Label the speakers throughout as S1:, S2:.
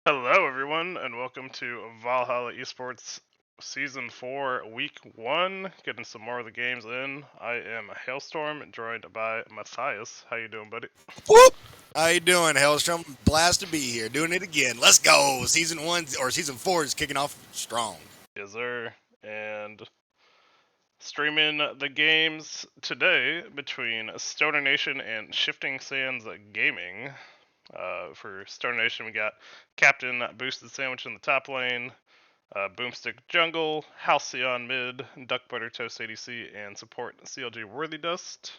S1: Hello, everyone, and welcome to Valhalla Esports Season 4, Week 1. Getting some more of the games in. I am Hailstorm, joined by Matthias. How you doing, buddy?
S2: Whoop! How you doing, Hellstrom? Blast to be here, doing it again. Let's go. Season 1 or Season 4 is kicking off strong.
S1: Yes, sir. And streaming the games today between Stoner Nation and Shifting Sands Gaming. For Stoner Nation, we got Captain Boosted Sandwich in the top lane, Boomstick Jungle, Halcyon mid, Duck Butter Toast ADC, and support CLG Worthy Dust.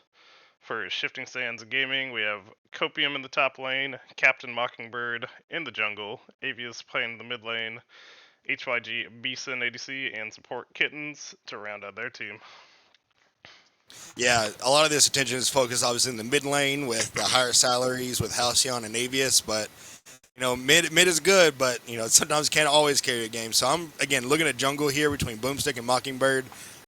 S1: For Shifting Sands Gaming, we have Copium in the top lane, Captain Mockingbird in the jungle, Avius playing the mid lane, HYG Beeson ADC, and support Kittens to round out their team.
S2: Yeah, a lot of this attention is focused obviously in the mid lane with the higher salaries with Halcyon and Avius, but mid is good, but sometimes can't always carry a game. So I'm again looking at jungle here between Boomstick and Mockingbird.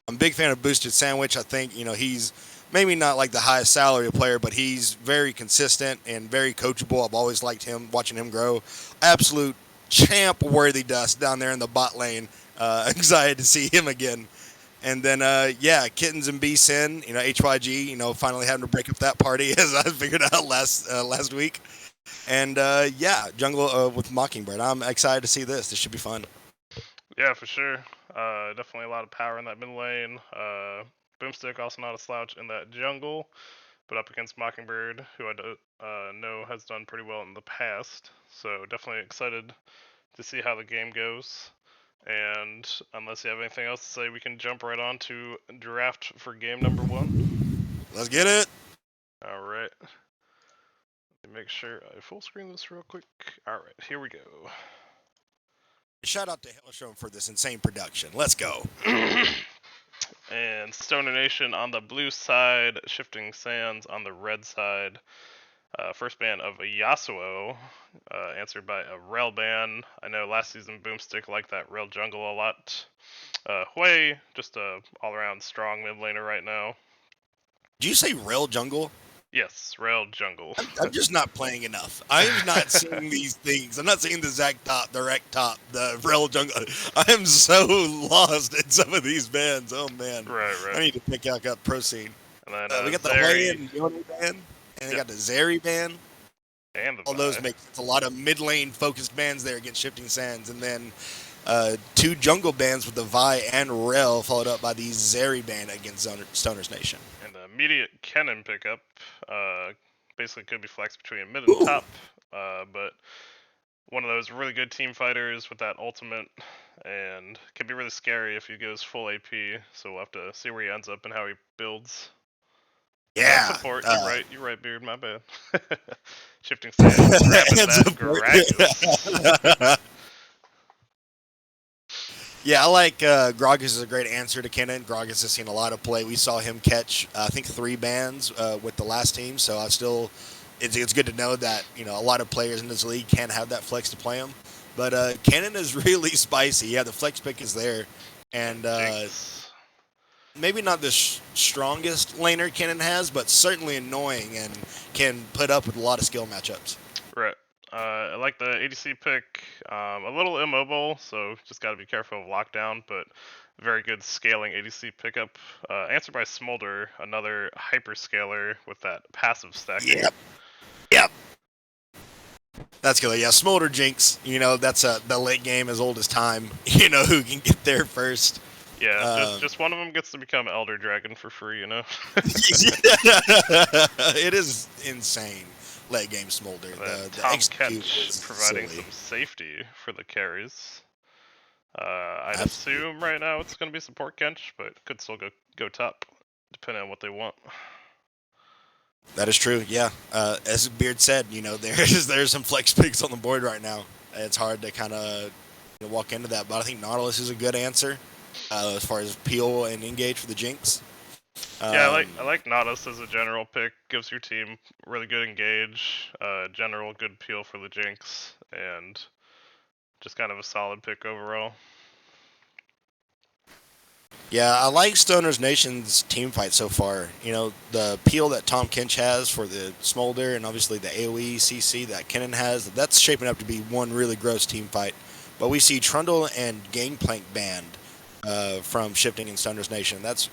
S2: I'm a big fan of Boosted Sandwich. I think he's maybe not like the highest salary player, but he's very consistent and very coachable. I've always liked him, watching him grow. Absolute champ Worthy Dust down there in the bot lane. Excited to see him again. And then, Kittens and B-Sin, HYG, finally having to break up that party as I figured out last week. And, jungle with Mockingbird. I'm excited to see this. This should be fun.
S1: Yeah, for sure. Definitely a lot of power in that mid lane. Boomstick also not a slouch in that jungle, but up against Mockingbird, who I know has done pretty well in the past. So definitely excited to see how the game goes. And unless you have anything else to say, we can jump right on to draft for game number 1.
S2: Let's get it.
S1: All right. Let me make sure I full screen this real quick. All right, here we go.
S2: Shout out to Hellstrom for this insane production. Let's go.
S1: And Stoner Nation on the blue side, Shifting Sands on the red side. First ban of Yasuo, answered by a Rel ban. I know last season Boomstick liked that Rel jungle a lot. Hui, just a all-around strong mid laner right now.
S2: Did you say Rel jungle?
S1: Yes, Rel jungle.
S2: I'm just not playing enough. I'm not seeing these things. I'm not seeing the Zac top, the Rec top, the Rel jungle. I am so lost in some of these bans. Oh, man.
S1: Right.
S2: I need to pick out Pro Scene.
S1: And then
S2: We got the Hui and Yone ban, and they got the Zeri ban.
S1: And the
S2: All those
S1: Vi.
S2: make a lot of mid lane focused bans there against Shifting Sands, and then two jungle bans with the Vi and Rel, followed up by the Zeri ban against Stoner's Nation.
S1: And the immediate Kennen pickup basically could be flexed between mid and
S2: Ooh.
S1: top, but one of those really good team fighters with that ultimate, and can be really scary if he goes full AP. So we'll have to see where he ends up and how he builds. And
S2: Yeah.
S1: support, you're right, Beard, my bad. Shifting Sands grabbing
S2: and
S1: that
S2: support.
S1: Gragas.
S2: Yeah, I like Gragas is a great answer to Kennen. Gragas has seen a lot of play. We saw him catch, I think, 3 bans with the last team. So it's good to know that a lot of players in this league can have that flex to play him. But Kennen is really spicy. Yeah, the flex pick is there, and maybe not the strongest laner Kennen has, but certainly annoying and can put up with a lot of skill matchups.
S1: Right. I like the ADC pick. A little immobile, so just got to be careful of lockdown, but very good scaling ADC pickup. Answered by Smolder, another hyperscaler with that passive stacking.
S2: Yep. That's good. Yeah, Smolder Jinx, that's the late game as old as time, who can get there first.
S1: Yeah, just one of them gets to become Elder Dragon for free,
S2: It is insane. Late game Smolder. The
S1: Tom
S2: execute
S1: Kench
S2: is
S1: providing
S2: silly.
S1: some safety for the carries. I'd
S2: Absolutely.
S1: assume right now it's going to be support Kench, but could still go top, depending on what they want.
S2: That is true. Yeah, as Beard said, there's some flex picks on the board right now. It's hard to kind of walk into that, but I think Nautilus is a good answer as far as peel and engage for the Jinx.
S1: Yeah, I like Nautilus as a general pick. Gives your team really good engage, general good peel for the Jinx, and just kind of a solid pick overall.
S2: Yeah, I like Stoner's Nation's team fight so far. The peel that Tom Kinch has for the Smolder and obviously the AoE CC that Kennen has, that's shaping up to be one really gross team fight. But we see Trundle and Gangplank banned from Shifting and Stoner's Nation. That's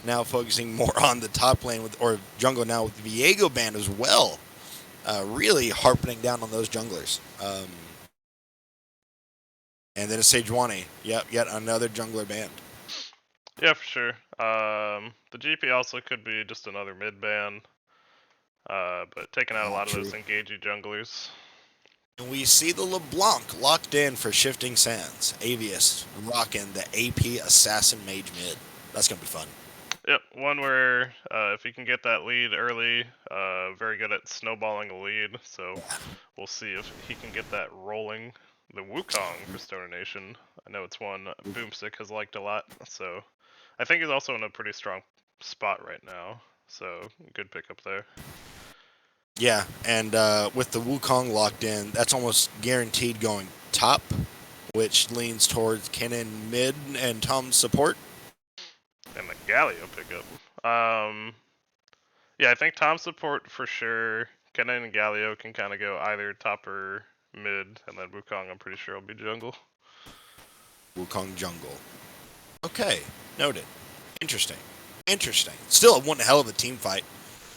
S2: now focusing more on the top lane or jungle now with Viego banned as well. Really harping down on those junglers. And then a Sejuani. Yep, yet another jungler banned.
S1: Yeah, for sure. The GP also could be just another mid ban, but taking out a lot of those engagey junglers.
S2: And we see the LeBlanc locked in for Shifting Sands. Avius rocking the AP Assassin Mage mid. That's going to be fun.
S1: Yep, one where if he can get that lead early, very good at snowballing a lead, so we'll see if he can get that rolling. The Wukong for Stoner Nation. I know it's one Boomstick has liked a lot, so I think he's also in a pretty strong spot right now, so good pickup there.
S2: Yeah, and with the Wukong locked in, that's almost guaranteed going top, which leans towards Kennen mid and Tom's support.
S1: And the Galio pickup. Yeah, I think Tom's support for sure. Kennen and Galio can kind of go either top or mid, and then Wukong I'm pretty sure will be jungle.
S2: Wukong jungle. Okay, noted. Interesting. Still one hell of a team fight.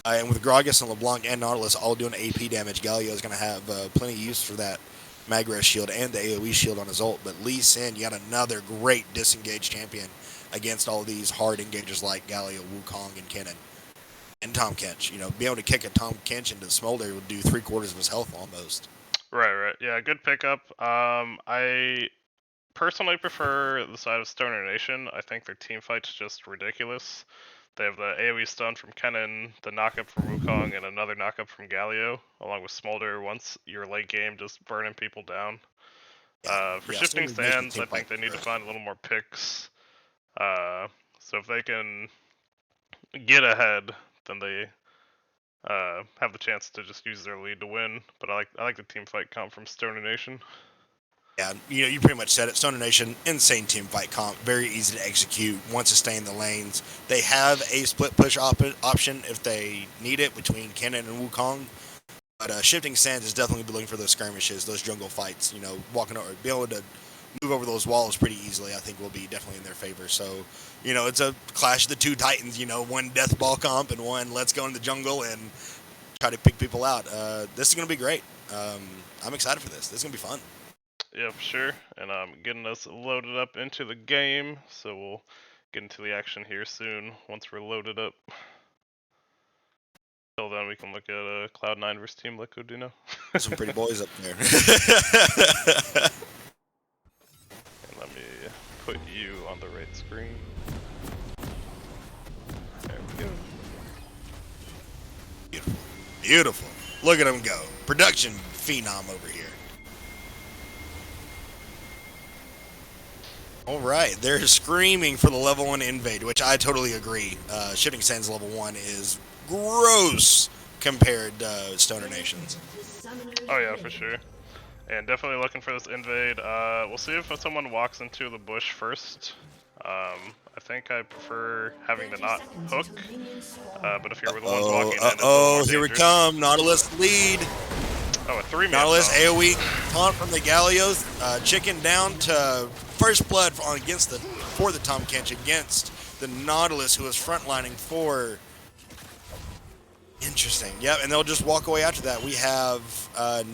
S2: And with Gragas and LeBlanc and Nautilus all doing AP damage, Galio is going to have plenty of use for that Magres shield and the AoE shield on his ult. But Lee Sin, yet another great disengaged champion against all these hard engagers like Galio, Wukong, and Kennen. And Tom Kench. Be able to kick a Tom Kench into Smolder would do 3/4 of his health almost.
S1: Right. Yeah, good pickup. I personally prefer the side of Stoner Nation. I think their team fight's just ridiculous. They have the AoE stun from Kennen, the knockup from Wukong, and another knockup from Galio, along with Smolder once your late game just burning people down. For Shifting Sands, I think they need to find a little more picks. So if they can get ahead, then they have the chance to just use their lead to win. But I like the team fight comp from Stoner Nation.
S2: Yeah, you pretty much said it. Stoner Nation, insane team fight comp, very easy to execute. Wants to stay in the lanes. They have a split push option if they need it between Kennen and Wukong. But Shifting Sands is definitely looking for those skirmishes, those jungle fights. Walking over, being able to move over those walls pretty easily, I think will be definitely in their favor. So, it's a clash of the two titans. One death ball comp and one let's go in the jungle and try to pick people out. This is going to be great. I'm excited for this. This is going to be fun.
S1: Yeah, for sure. And getting us loaded up into the game, so we'll get into the action here soon once we're loaded up. Till then, we can look at Cloud9 versus Team Liquid, you know?
S2: Some pretty boys up there.
S1: And let me put you on the right screen. There we go.
S2: Beautiful. Beautiful. Look at him go. Production phenom over here. All right, they're screaming for the level 1 invade, which I totally agree. Shifting Sands level 1 is gross compared to Stoner Nations.
S1: Oh yeah, for sure. And definitely looking for this invade. We'll see if someone walks into the bush first. I think I prefer having the not hook, but if you're the ones walking in, it's a little more
S2: here we
S1: dangerous.
S2: come. Nautilus lead.
S1: Oh, a 3-man
S2: Nautilus
S1: taunt.
S2: AoE taunt from the Galio. Chicken down to first blood for the Tom Kench against the Nautilus, who is frontlining for. Interesting. Yep, and they'll just walk away after that. We have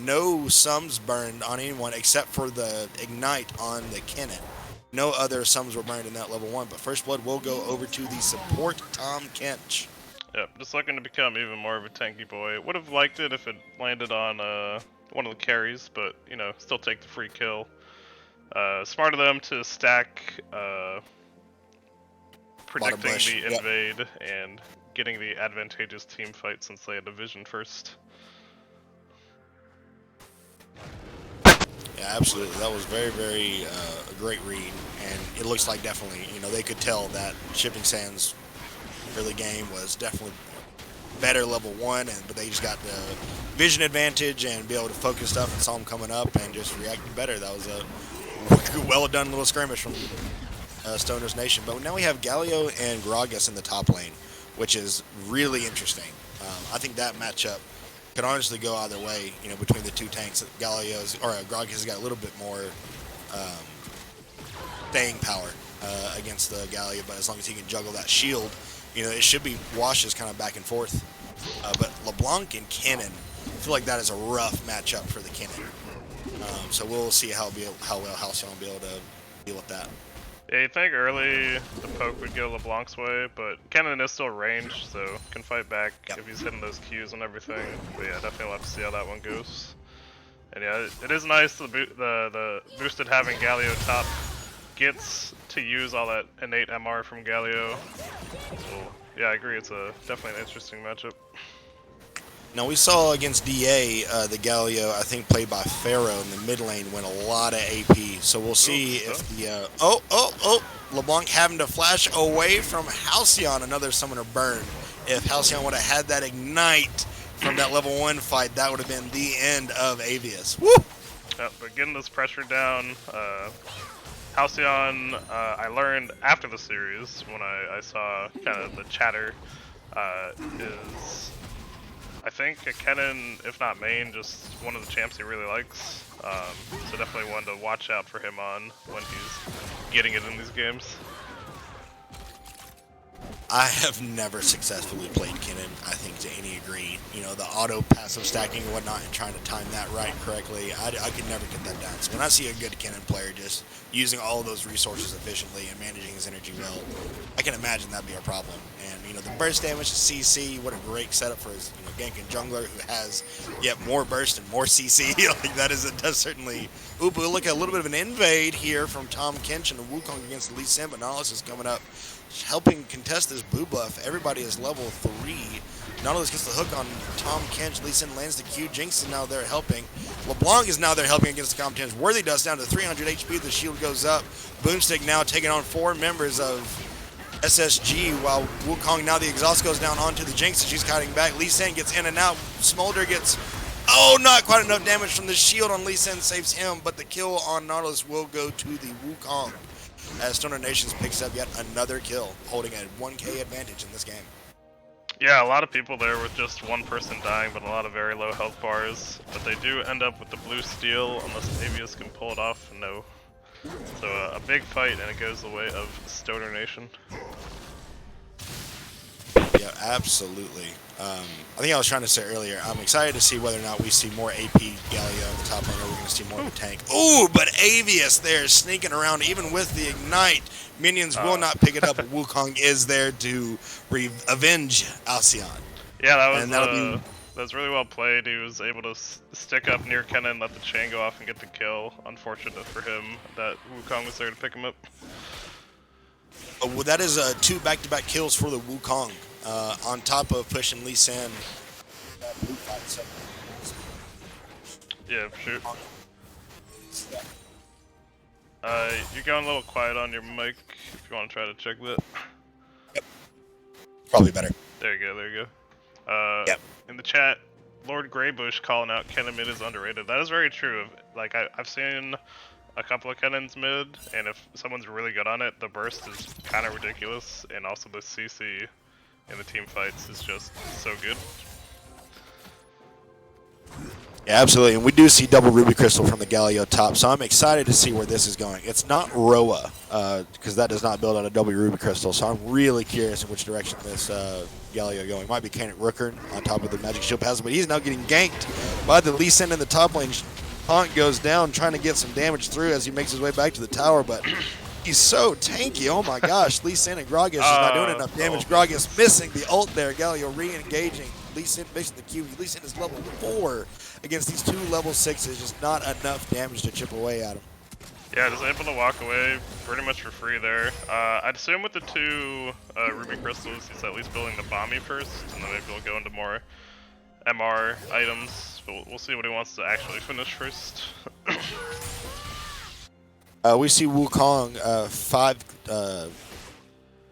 S2: no sums burned on anyone except for the ignite on the Kennen. No other sums were burned in that level 1, but first blood will go over to the support Tom Kench.
S1: Yep, just looking to become even more of a tanky boy. Would have liked it if it landed on one of the carries, but you know, still take the free kill. Smart of them to stack predicting the invade and getting the advantageous team fight since they had a vision first.
S2: Yeah, absolutely. That was very, very a great read, and it looks like definitely, you know, they could tell that Shifting Sands early game was definitely better level 1, but they just got the vision advantage and be able to focus stuff and saw them coming up and just reacted better. That was a well done little skirmish from Stoner's Nation. But now we have Galio and Gragas in the top lane, which is really interesting. I think that matchup could honestly go either way, you know, between the two tanks. Gragas has got a little bit more staying power against the Galio, but as long as he can juggle that shield, you know, it should be washes kind of back and forth. But LeBlanc and Kennen, I feel like that is a rough matchup for the Kennen. So we'll see how well Halcyon will be able to deal with that.
S1: Yeah, you'd think early the poke would go LeBlanc's way, but Kennen is still ranged, so can fight back if he's hitting those Qs and everything. But yeah, definitely we'll have to see how that one goes. And yeah, it is nice the boosted having Galio top gets to use all that innate MR from Galio. So yeah, I agree. It's definitely an interesting matchup.
S2: Now we saw against DA the Galio, I think played by Pharaoh in the mid lane, win a lot of AP. So we'll see if the LeBlanc having to flash away from Halcyon, another summoner burn. If Halcyon would have had that ignite from that level 1 fight, that would have been the end of Avius. Woo!
S1: Yeah, but getting this pressure down. Halcyon, I learned after the series when I saw kind of the chatter, is I think a Kennen, if not main, just one of the champs he really likes. So definitely one to watch out for him on when he's getting it in these games.
S2: I have never successfully played Kennen, I think, to any degree. You know, the auto passive stacking and whatnot and trying to time that right correctly, I could never get that down. So when I see a good Kennen player just using all of those resources efficiently and managing his energy well, I can imagine that'd be a problem. And, you know, the burst damage to CC, what a great setup for his, you know, ganking jungler who has yet more burst and more CC. Like, that's certainly... Ooh, but look at a little bit of an invade here from Tom Kench and the Wukong against Lee Sin, but Nautilus is coming up, helping contest this blue buff. Everybody is level 3. Nautilus gets the hook on Tom Kench. Lee Sin lands the Q. Jinx is now there helping. LeBlanc is now there helping against the competition. Worthy Dust down to 300 HP. The shield goes up. Boomstick now taking on 4 members of SSG, while Wukong, now the exhaust goes down onto the Jinx and she's kiting back. Lee Sin gets in and out. Smolder gets... Oh, not quite enough damage from the shield on Lee Sin, saves him, but the kill on Nautilus will go to the Wukong, as Stoner Nations picks up yet another kill, holding a 1k advantage in this game.
S1: Yeah, a lot of people there with just one person dying, but a lot of very low health bars. But they do end up with the blue steel, unless Avius can pull it off. No. So a big fight, and it goes the way of Stoner Nation.
S2: Yeah, absolutely. I think I was trying to say earlier, I'm excited to see whether or not we see more AP Galio in the top lane, or we're going to see more of the tank. Ooh, but Avius there sneaking around, even with the Ignite. Minions will not pick it up, but Wukong is there to avenge Alcyon.
S1: Yeah,
S2: And that'll be...
S1: that was really well played. He was able to stick up near Kennen, let the chain go off, and get the kill. Unfortunate for him that Wukong was there to pick him up.
S2: Well, that is 2 back-to-back kills for the Wukong, on top of pushing Lee Sin.
S1: Yeah, for sure. You're going a little quiet on your mic if you want to try to check that.
S2: Yep. Probably better.
S1: There you go.
S2: Yep.
S1: In the chat, Lord Greybush calling out Kennen mid is underrated. That is very true. Like, I've seen a couple of Kennens mid, and if someone's really good on it, the burst is kind of ridiculous, and also the CC in the team fights is just so good.
S2: Yeah, absolutely, and we do see double Ruby Crystal from the Galio top, so I'm excited to see where this is going. It's not Roa, because that does not build on a double Ruby Crystal, so I'm really curious in which direction this Galio going. Might be Kenneth Rookern on top of the Magic Shield Pass, but he's now getting ganked by the Lee Sin in the top lane. Haunt goes down, trying to get some damage through as he makes his way back to the tower, but he's so tanky. Oh my gosh, Lee Sin and Gragas is not doing enough damage. Gragas missing the ult there. Galio re-engaging. Lee Sin missing the Q. Lee Sin is level 4 against these 2 level 6s. Just not enough damage to chip away at him.
S1: Yeah, just able to walk away pretty much for free there. I'd assume with the 2 Ruby Crystals, he's at least building the Bomby first, and then maybe we'll go into more MR items. But we'll see what he wants to actually finish first.
S2: We see Wukong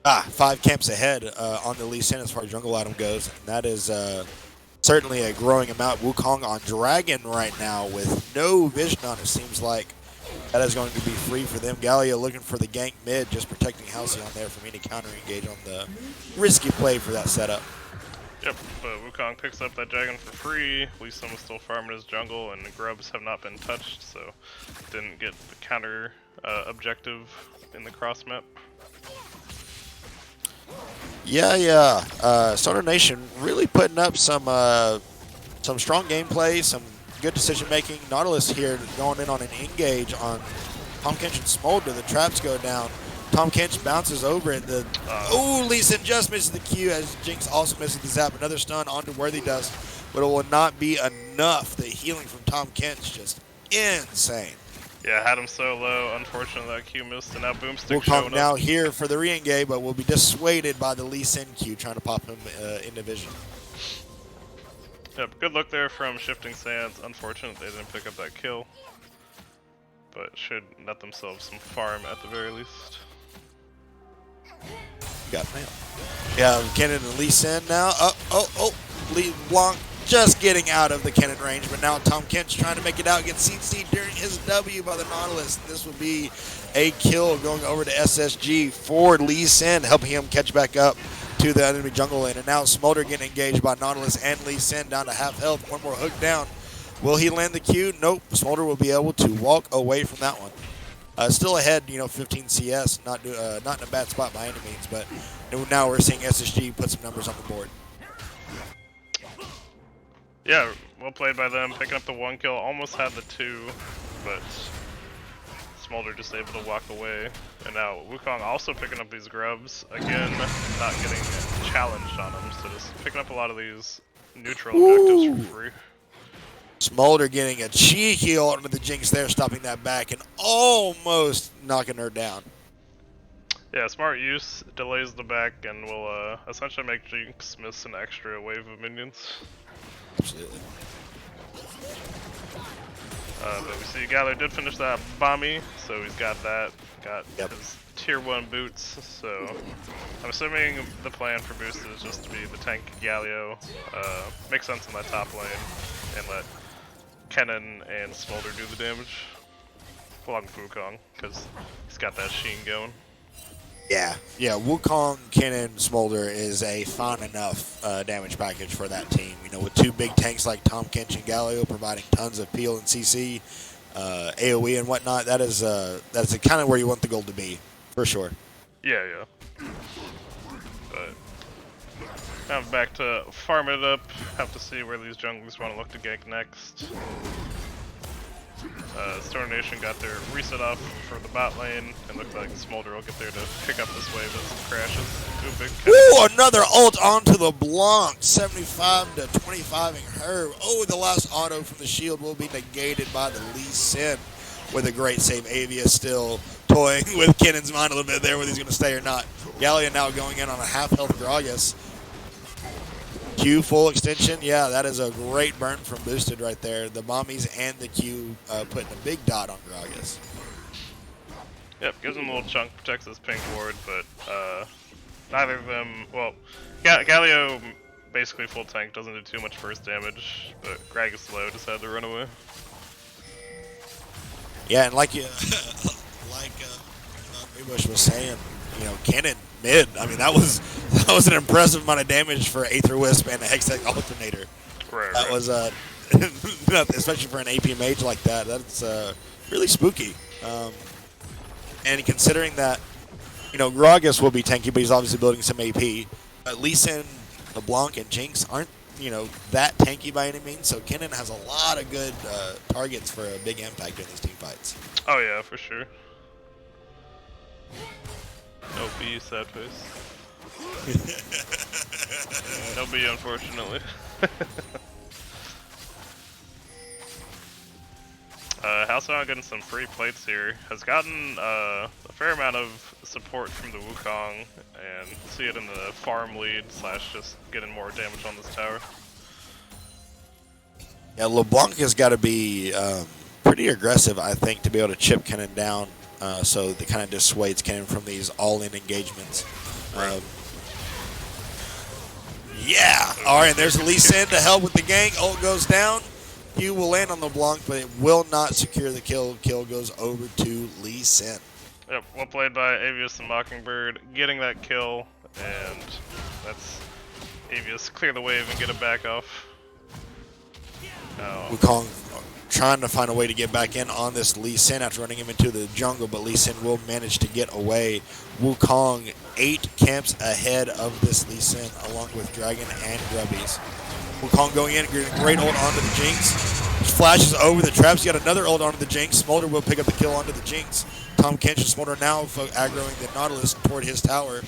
S2: 5 camps ahead on the Lee Sin as far as jungle item goes, and that is certainly a growing amount. Wukong on Dragon right now with no vision on it. Seems like that is going to be free for them. Galio looking for the gank mid, just protecting Halcyon there from any counter engage on the risky play for that setup.
S1: Yep, but Wukong picks up that dragon for free. Lee Sin was still farming his jungle, and the grubs have not been touched, so didn't get the counter objective in the cross map.
S2: Yeah. Solar Nation really putting up some strong gameplay, some good decision making. Nautilus here going in on an engage on Tahm Kench and Smolder. The traps go down. Tahm Kench bounces over it. Lee Sin just misses the Q as Jinx also misses the zap. Another stun onto Worthy Dust, but it will not be enough. The healing from Tahm Kench just insane.
S1: Yeah, had him so low. Unfortunately, that Q missed, and now Boomstick showing up.
S2: Now here for the re-engage, but will be dissuaded by the Lee Sin Q trying to pop him into vision.
S1: Yep, good look there from Shifting Sands. Unfortunate they didn't pick up that kill, but should net themselves some farm at the very least.
S2: Got nailed. Yeah, Kennen and Lee Sin now. Lee Blanc just getting out of the Kennen range, but now Tahm Kench trying to make it out, gets CC'd during his W by the Nautilus. This will be a kill going over to SSG for Lee Sin, helping him catch back up to the enemy jungle lane. And now Smolder getting engaged by Nautilus and Lee Sin down to half health. One more hook down. Will he land the Q? Nope. Smolder will be able to walk away from that one. Still ahead, 15 CS, not in a bad spot by any means, but now we're seeing SSG put some numbers on the board.
S1: Yeah, well played by them, picking up the 1 kill, almost had the 2, but Smolder just able to walk away. And now Wukong also picking up these grubs, again, not getting challenged on them, so just picking up a lot of these neutral objectives for free.
S2: Smolder getting a cheeky ult into the Jinx there, stopping that back and almost knocking her down.
S1: Yeah, smart use, delays the back, and will essentially make Jinx miss an extra wave of minions.
S2: Absolutely.
S1: But we see Galio did finish that Bomby, so he's got that. Got his tier 1 boots, so I'm assuming the plan for boost is just to be the tank Galio. Makes sense in that top lane, and let Kennen and Smolder do the damage. Along with Wukong, because he's got that sheen going.
S2: Yeah, Wukong, Kennen, Smolder is a fine enough damage package for that team. With 2 big tanks like Tahm Kench and Galio providing tons of peel and CC, AoE and whatnot, that's the kind of where you want the gold to be, for sure.
S1: Yeah. But Now I'm back to farm it up. Have to see where these junglers want to look to gank next. Storm Nation got their reset off for the bot lane, and looks like Smolder will get there to pick up this wave as it crashes. Ooh, big
S2: Ooh, another ult onto the Blanc. 75 to 25ing her. Oh, the last auto from the shield will be negated by the Lee Sin with a great save. Avia still toying with Kennen's mind a little bit there, whether he's going to stay or not. Gallia now going in on a half-health Gragas. Q full extension, yeah, that is a great burn from Boosted right there. The Mommies and the Q putting a big dot on Gragas.
S1: Yep, gives him a little chunk, protects his pink ward, but neither of them, well, Galio basically full tank, doesn't do too much burst damage, but Gragas low, decided to run away.
S2: Yeah, and like Rebush was saying, you know, Kennen mid. I mean, that was an impressive amount of damage for Aether Wisp and a Hextech Alternator.
S1: Right.
S2: That was especially for an AP mage like that. That's really spooky. And considering that, you know, Gragas will be tanky, but he's obviously building some AP. Lee Sin, LeBlanc, and Jinx aren't, you know, that tanky by any means. So Kennen has a lot of good targets for a big impact in these team fights.
S1: Oh yeah, for sure. No B, sad face. No B, unfortunately. Halcyon getting some free plates here. Has gotten a fair amount of support from the Wukong, and see it in the farm lead / just getting more damage on this tower.
S2: Yeah, LeBlanc has got to be pretty aggressive, I think, to be able to chip Kennen down. So that kind of dissuades Kennen from these all-in engagements.
S1: Right.
S2: Yeah! Alright, there's Lee Sin to help with the gank. Ult goes down. Q will land on LeBlanc, but it will not secure the kill. Kill goes over to Lee Sin.
S1: Yep, well played by Avius and Mockingbird, getting that kill, and that's Avius clear the wave and get it back off.
S2: Wukong trying to find a way to get back in on this Lee Sin after running him into the jungle, but Lee Sin will manage to get away. Wukong 8 camps ahead of this Lee Sin, along with Dragon and Grubbies. Wukong going in, getting a great ult onto the Jinx. Flashes over the traps, you got another ult onto the Jinx. Smolder will pick up the kill onto the Jinx. Tom Kench and Smolder now aggroing the Nautilus toward his tower.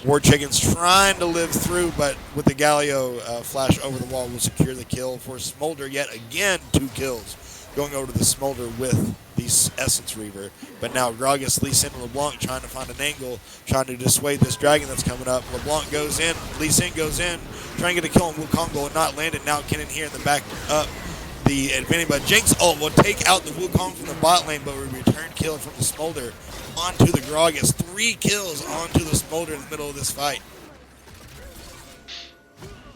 S2: War Chicken's trying to live through, but with the Galio flash over the wall will secure the kill for Smolder. Yet again, 2 kills going over to the Smolder with the Essence Reaver. But now Gragas, Lee Sin, and LeBlanc trying to find an angle, trying to dissuade this dragon that's coming up. LeBlanc goes in, Lee Sin goes in, trying to get a kill on Wukong, will not land it. Now Kennen here in the back up. The advantage, but Jinx ult will take out the Wukong from the bot lane, but we return kill from the Smolder onto the Gragas. 3 kills onto the Smolder in the middle of this fight.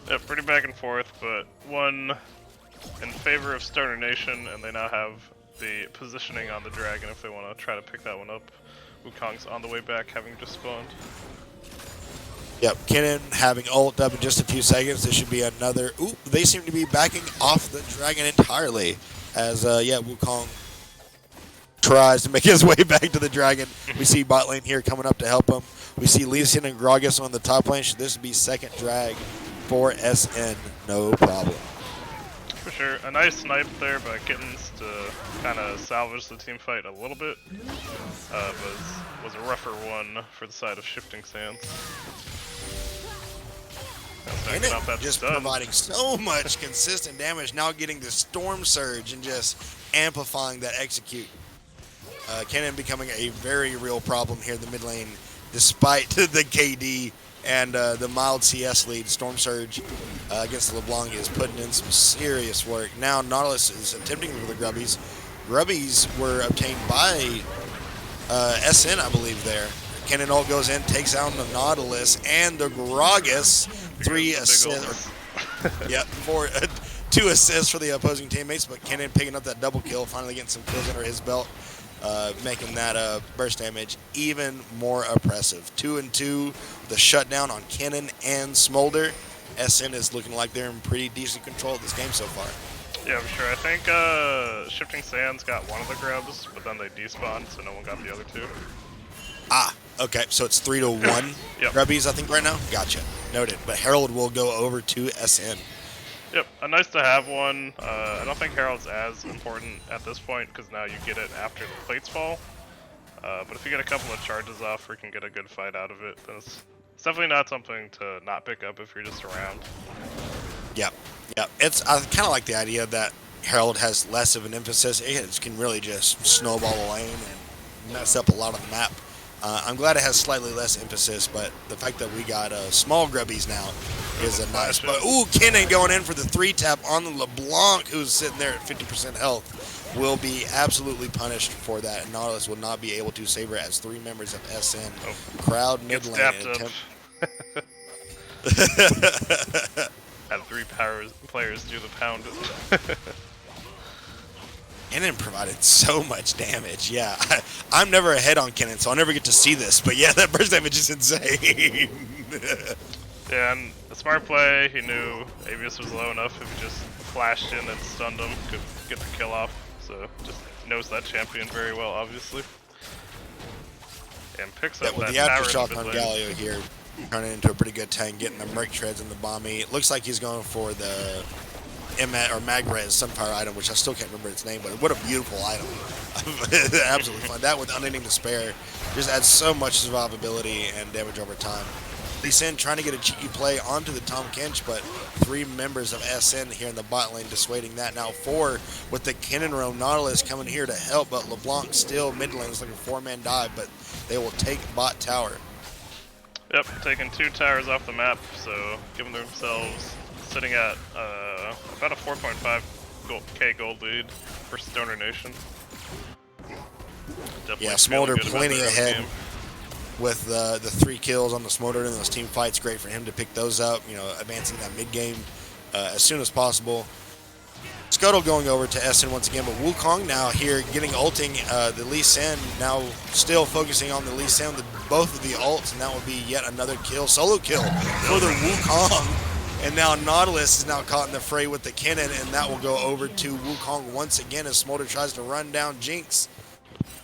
S1: Yeah, pretty back and forth, but one in favor of Stoner Nation, and they now have the positioning on the dragon if they want to try to pick that one up. Wukong's on the way back, having just spawned.
S2: Yep, Kennen having ult up in just a few seconds. This should be another... Ooh, they seem to be backing off the dragon entirely. As, yeah, Wukong tries to make his way back to the dragon. We see bot lane here coming up to help him. We see Lee Sin and Gragas on the top lane. Should this be second drag for SN? No problem.
S1: For sure. A nice snipe there by Kittens to kind of salvage the team fight a little bit. Was a rougher one for the side of Shifting Sands.
S2: Just providing so much consistent damage, now getting the Storm Surge and just amplifying that execute. Kennen becoming a very real problem here in the mid lane, despite the KD and the mild CS lead. Storm Surge against LeBlanc is putting in some serious work. Now Nautilus is attempting for the Grubbies. Grubbies were obtained by SN, I believe, there. Kennen ult goes in, takes out the Nautilus and the Gragas. 3 assists. Yep, 2 assists for the opposing teammates, but Kennen picking up that double kill, finally getting some kills under his belt, making that burst damage even more oppressive. 2 and 2, the shutdown on Kennen and Smolder. SN is looking like they're in pretty decent control of this game so far.
S1: Yeah, for sure. I think Shifting Sands got one of the grubs, but then they despawned, so no one got the other 2.
S2: Okay, so it's 3-1
S1: Yep.
S2: Grubbies, I think, right now. Gotcha. Noted. But Herald will go over to SN.
S1: Yep, a nice to have one. I don't think Herald's as important at this point because now you get it after the plates fall. But if you get a couple of charges off or can get a good fight out of it, then it's definitely not something to not pick up if you're just around.
S2: Yep. Yep. I kind of like the idea that Herald has less of an emphasis. It can really just snowball the lane and mess up a lot of the map. I'm glad it has slightly less emphasis, but the fact that we got small Grubbies now is a nice. But ooh, Kennen going in for the 3-tap on the LeBlanc, who's sitting there at 50% health, will be absolutely punished for that, and Nautilus will not be able to save her as 3 members of SN crowd mid lane attempt.
S1: Had 3 players do the pound.
S2: Kennen provided so much damage. Yeah, I'm never ahead on Kennen, so I'll never get to see this. But yeah, that burst damage is insane.
S1: Yeah, and a smart play. He knew Avius was low enough. If he just flashed in and stunned him, could get the kill off. So just knows that champion very well, obviously. And picks up that
S2: the
S1: tower
S2: aftershock on
S1: lane.
S2: Galio here, turning into a pretty good tank, getting the Merc Treads and the Bomby. It looks like he's going for the Magrez Sunfire item, which I still can't remember its name, but what a beautiful item. Absolutely fun. That with Unending Despair just adds so much survivability and damage over time. Lee Sin trying to get a cheeky play onto the Tom Kench, but 3 members of SN here in the bot lane dissuading that. Now 4 with the Kennen roam. Nautilus coming here to help, but LeBlanc still mid lane is like a 4-man dive, but they will take bot tower.
S1: Yep, taking 2 towers off the map, so giving themselves sitting at about a 4.5k gold lead for Stoner Nation. Definitely
S2: yeah, Smolder
S1: feeling good
S2: plenty
S1: about their own
S2: ahead
S1: game.
S2: with the 3 kills on the Smolder in those team fights. Great for him to pick those up, advancing that mid game as soon as possible. Scuttle going over to SN once again, but Wukong now here getting ulting the Lee Sin, now still focusing on the Lee Sin with both of the ults, and that will be yet another kill, solo kill for the Wukong. And now Nautilus is now caught in the fray with the Kennen, and that will go over to Wukong once again as Smolder tries to run down Jinx.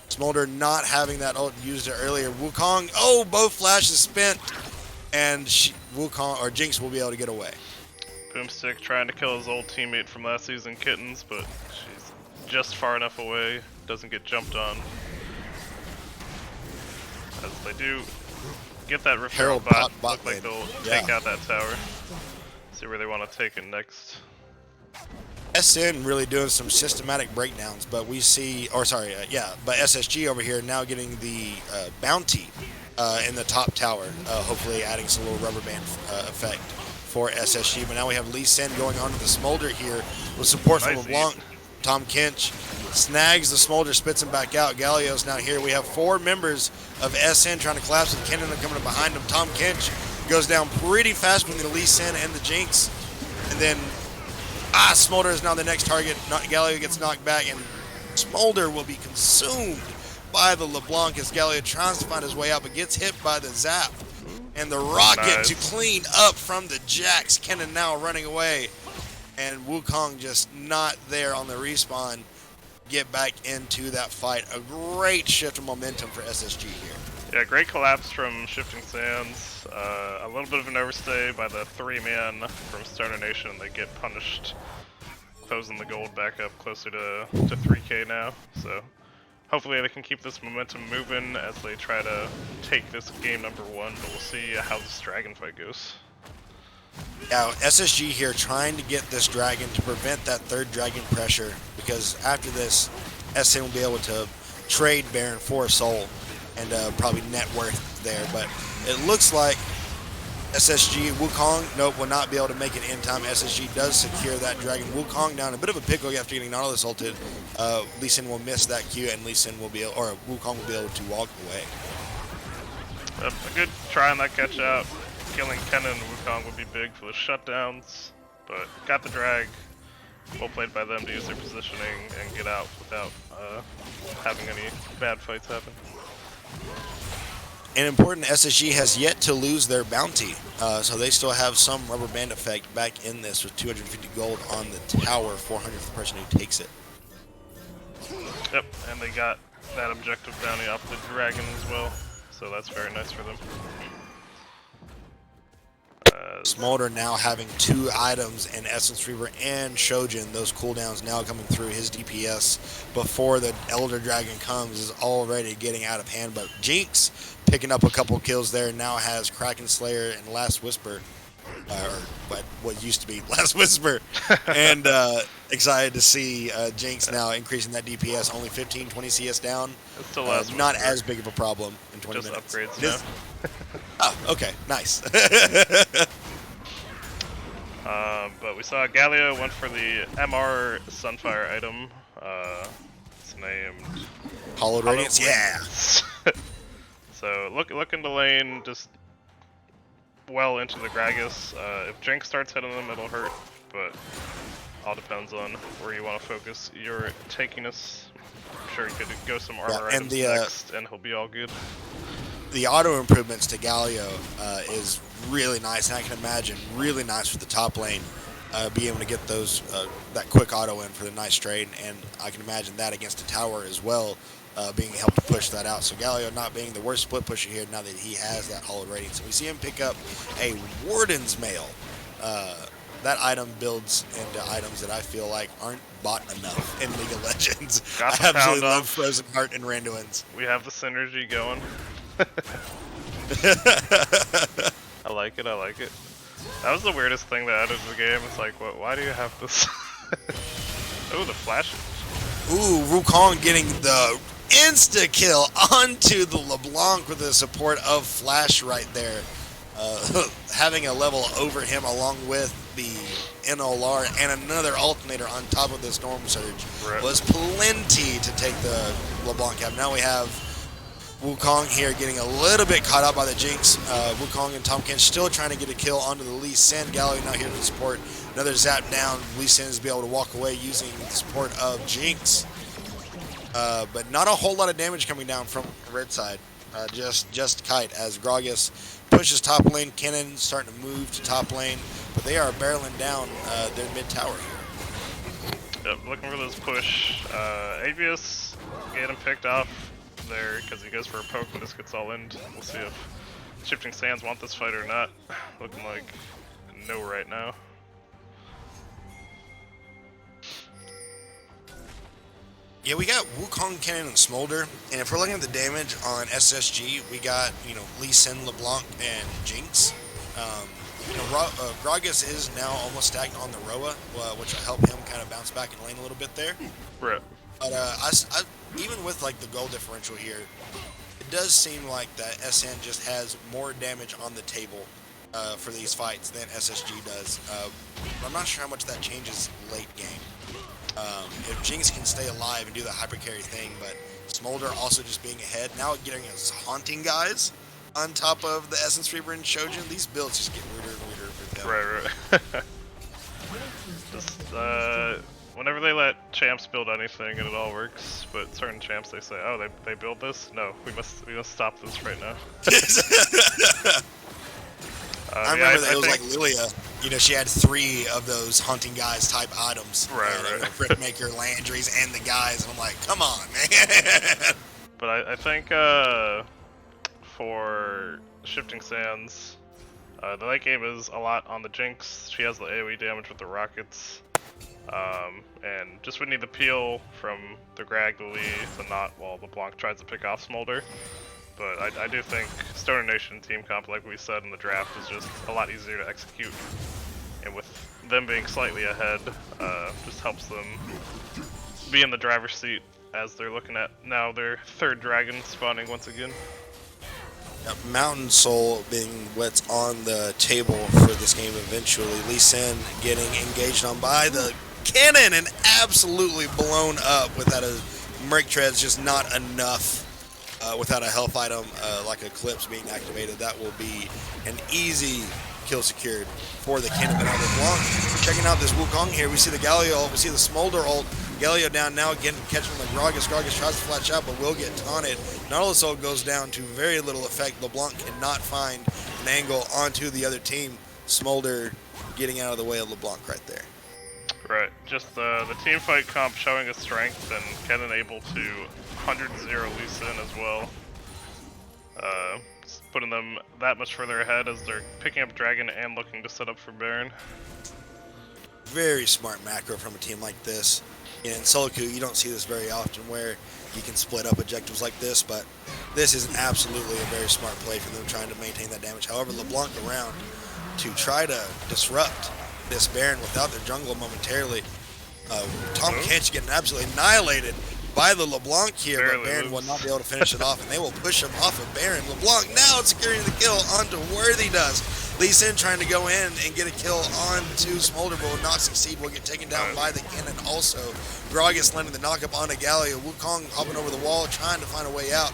S2: Smolder not having that ult used earlier. Wukong, both flashes spent, and Wukong or Jinx will be able to get away.
S1: Boomstick trying to kill his old teammate from last season, Kittens, but she's just far enough away, doesn't get jumped on. As they do get that referral bot, look like they'll take out that tower. See where they want to take it next.
S2: SN really doing some systematic breakdowns, but we see, but SSG over here now getting the bounty in the top tower, hopefully adding some little rubber band effect for SSG. But now we have Lee Sin going on to the Smolder here with support from LeBlanc. Tom Kench snags the Smolder, spits him back out. Galio's now here. We have 4 members of SN trying to collapse with Kennen coming behind him. Tom Kench goes down pretty fast between the Lee Sin and the Jinx. And then Smolder is now the next target. Galio gets knocked back, and Smolder will be consumed by the LeBlanc as Galio tries to find his way out, but gets hit by the Zap. And the Rocket to clean up from the Jax. Kennen now running away. And Wukong just not there on the respawn. Get back into that fight. A great shift of momentum for SSG here.
S1: Yeah, great collapse from Shifting Sands. A little bit of an overstay by the 3-man from Stoner Nation. They get punished, closing the gold back up closer to 3k now. So hopefully they can keep this momentum moving as they try to take this game number 1, but we'll see how this dragon fight goes.
S2: Now, SSG here trying to get this dragon to prevent that 3rd dragon pressure, because after this, SN will be able to trade Baron for a soul and probably net worth there. But it looks like SSG, Wukong, will not be able to make it in time. SSG does secure that dragon. Wukong down a bit of a pickle after getting Nautilus ulted. Lee Sin will miss that Q, and Wukong will be able to walk away.
S1: A good try on that catch out. Killing Kennen and Wukong would be big for the shutdowns, but got the drag. Well played by them to use their positioning and get out without having any bad fights happen.
S2: And important, SSG has yet to lose their bounty, so they still have some rubber band effect back in this with 250 gold on the tower, 400 for the person who takes it.
S1: Yep, and they got that objective bounty off the dragon as well. so that's very nice for them.
S2: Smolder now having 2 items in Essence Reaver and Shojin. Those cooldowns now coming through. His DPS before the Elder Dragon comes is already getting out of hand. But Jinx picking up a couple kills there, now has Kraken Slayer and Last Whisper. Or what used to be Last Whisper. And excited to see Jinx now increasing that DPS. Only 15, 20 CS down.
S1: It's still Last
S2: not
S1: Whisper.
S2: as big of a problem in 20
S1: Just
S2: minutes.
S1: upgrades now.
S2: Oh, okay. Nice.
S1: But we saw Galio went for the MR Sunfire item. It's named
S2: Hollow Radiance? Yeah.
S1: So look into lane, just well into the Gragas. If Jinx starts hitting them, it'll hurt, but all depends on where you want to focus your takiness. I'm sure you could go some armor items next, and he'll be all good.
S2: The auto improvements to Galio is really nice, and I can imagine really nice for the top lane, being able to get those that quick auto in for the nice trade, and I can imagine that against a tower as well, being helped to push that out. So Galio not being the worst split pusher here now that he has that Hollow Radiance. So we see him pick up a Warden's Mail. That item builds into items that I feel like aren't bought enough in League of Legends. I absolutely love Frozen Heart and Randuin's.
S1: We have the synergy going. I like it, I like it. That was the weirdest thing that added to the game. It's like, what? Why do you have this? Oh, the flash.
S2: Ooh, Wukong getting the insta-kill onto the LeBlanc with the support of Flash right there. Having a level over him along with the NLR and another alternator on top of the Storm Surge was plenty to take the LeBlanc out. Now we have Wukong here getting a little bit caught up by the Jinx. Wukong and Tomkin still trying to get a kill onto the Lee Sin. Galio now here to support. Another zap down. Lee Sin is be able to walk away using the support of Jinx. But not a whole lot of damage coming down from the red side. Just Kite as Gragas pushes top lane. Kennen starting to move to top lane. But they are barreling down their mid tower here.
S1: Yep, looking for this push. Avius getting picked off there because he goes for a poke, but this gets all in. We'll see if Shifting Sands want this fight or not. Looking like no right now.
S2: Yeah, we got Wukong, Kennen, and Smolder, and if we're looking at the damage on SSG, we got, Lee Sin, LeBlanc, and Jinx. Gragas is now almost stacked on the Roa, which will help him kind of bounce back and lane a little bit there.
S1: Right.
S2: But I even with like the goal differential here, it does seem like that SN just has more damage on the table for these fights than SSG does. I'm not sure how much that changes late game. If Jinx can stay alive and do the hypercarry thing, but Smolder also just being ahead, now getting his haunting guys on top of the Essence Reaver and Shojin, these builds just get weirder and weirder with them.
S1: Right. Just, whenever they let champs build anything and it all works, but certain champs they say, oh, they build this? No, we must stop this right now.
S2: I remember that it was like Lilia. She had 3 of those hunting guys type items.
S1: Right.
S2: Brickmaker, Landry's, and the guys. And I'm like, come on, man.
S1: But I think for Shifting Sands, the late game is a lot on the Jinx. She has the AoE damage with the rockets. And just would need the peel from the Grag, the Lee, the Knot, while LeBlanc tries to pick off Smolder. But I do think Stoner Nation team comp, like we said in the draft, is just a lot easier to execute. And with them being slightly ahead, just helps them be in the driver's seat as they're looking at now their 3rd dragon spawning once again.
S2: Mountain Soul being what's on the table for this game eventually. Lee Sin getting engaged on by the cannon and absolutely blown up without a Merc Tread's just not enough. Without a health item like Eclipse being activated, that will be an easy kill secured for the Cannon and LeBlanc. Checking out this Wukong here, we see the Galio ult, we see the Smolder ult. Galio down now, again catching the Gragas. Gragas tries to flash out, but will get taunted. Nautilus ult goes down to very little effect. LeBlanc cannot find an angle onto the other team. Smolder getting out of the way of LeBlanc right there.
S1: Right, just the team fight comp showing his strength and Kennen able to 100-0 Lee Sin as well. Just putting them that much further ahead as they're picking up Dragon and looking to set up for Baron.
S2: Very smart macro from a team like this. In solo queue, you don't see this very often where you can split up objectives like this, but this is absolutely a very smart play for them trying to maintain that damage. However, LeBlanc around to try to disrupt this Baron without their jungle momentarily. Tom Kench getting absolutely annihilated by the LeBlanc here, but Baron will not be able to finish it off, and they will push him off of Baron. LeBlanc now securing the kill onto Worthy does. Lee Sin trying to go in and get a kill onto Smolder, but will not succeed. Will get taken down by the cannon also. Gragas landing the knockup onto Galio. Wukong hopping over the wall trying to find a way out.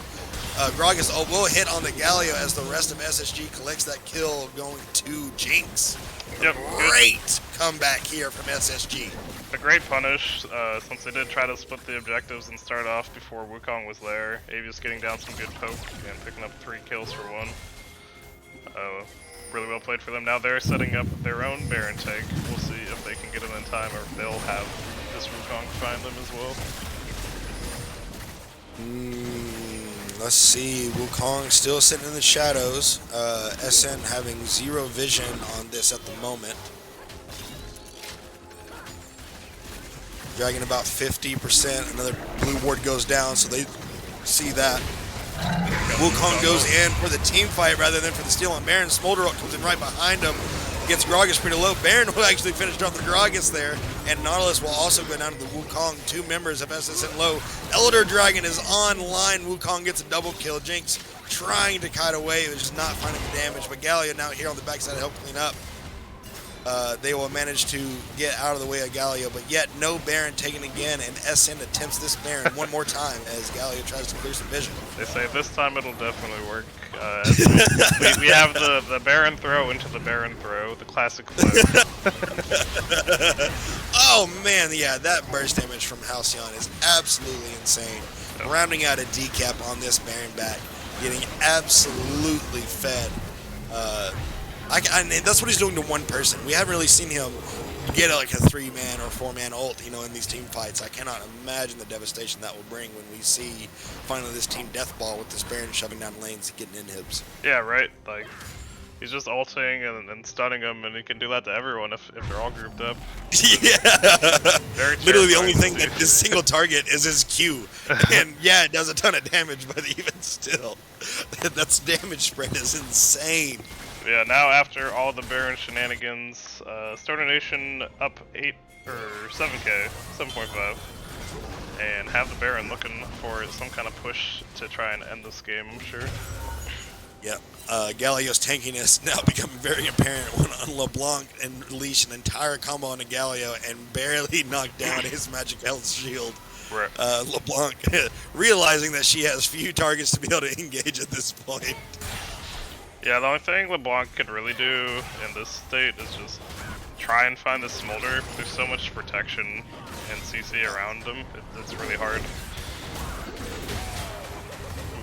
S2: Gragas will hit on the Galio as the rest of SSG collects that kill going to Jinx.
S1: Yep,
S2: great comeback here from SSG.
S1: A great punish, since they did try to split the objectives and start off before Wukong was there. Avius getting down some good poke and picking up 3 kills for 1. Really well played for them. Now they're setting up their own Baron take. We'll see if they can get him in time or if they'll have this Wukong find them as well.
S2: Let's see, Wukong still sitting in the shadows. SN having 0 vision on this at the moment. Dragon about 50%. Another blue ward goes down, so they see that. Wukong goes in for the team fight rather than for the steal on Baron. Smolder comes in right behind him. Gets Gragas pretty low. Baron will actually finish off the Gragas there. And Nautilus will also go down to the Wukong. 2 members of SSN low. Elder Dragon is online. Wukong gets a double kill. Jinx trying to kite away. It was just not finding the damage. But Galio now here on the backside to help clean up. They will manage to get out of the way of Galio, but yet no Baron taken again, and SN attempts this Baron one more time as Galio tries to clear some vision.
S1: They say this time it'll definitely work. We have the Baron throw into the Baron throw, the classic flip.
S2: Oh man, yeah, that burst damage from Halcyon is absolutely insane. Yep. Rounding out a decap on this Baron back, getting absolutely fed. And that's what he's doing to one person. We haven't really seen him get like a 3-man or 4-man ult, you know, in these team fights. I cannot imagine the devastation that will bring when we see finally this team deathball with this Baron shoving down lanes and getting inhibs.
S1: Yeah, right. Like he's just ulting and stunning them, and he can do that to everyone if they're all grouped up.
S2: Yeah. Literally the only thing
S1: that
S2: this single target is his Q. And yeah, it does a ton of damage, but even still, that's damage spread is insane.
S1: Yeah, now after all the Baron shenanigans, Stoner Nation up 8 or 7k, 7.5, and have the Baron looking for some kind of push to try and end this game, I'm sure.
S2: Yep. Galio's tankiness now becoming very apparent when LeBlanc and leash an entire combo on a Galio and barely knocked down his magic health shield.
S1: Right.
S2: LeBlanc realizing that she has few targets to be able to engage at this point.
S1: Yeah, the only thing LeBlanc can really do in this state is just try and find the Smolder. There's so much protection and CC around him, it's really hard.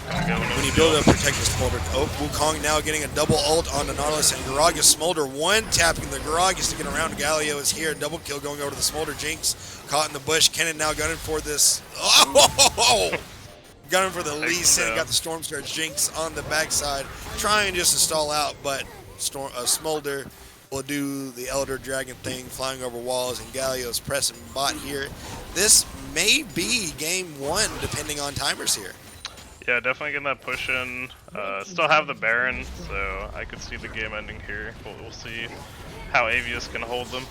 S2: When you build up protective Smolder, Wukong now getting a double ult on the Nautilus and Gragas. Smolder one-tapping the Gragas to get around. Galio is here, double kill going over to the Smolder. Jinx caught in the bush. Kennen now gunning for this. Oh! Gunning for the Lee Sin, got the Storm Surge. Jinx on the backside, trying just to stall out, but Smolder will do the Elder Dragon thing, flying over walls, and Galio's pressing bot here. This may be game 1, depending on timers here.
S1: Yeah, definitely getting that push in. Still have the Baron, so I could see the game ending here. But we'll see how Avius can hold them.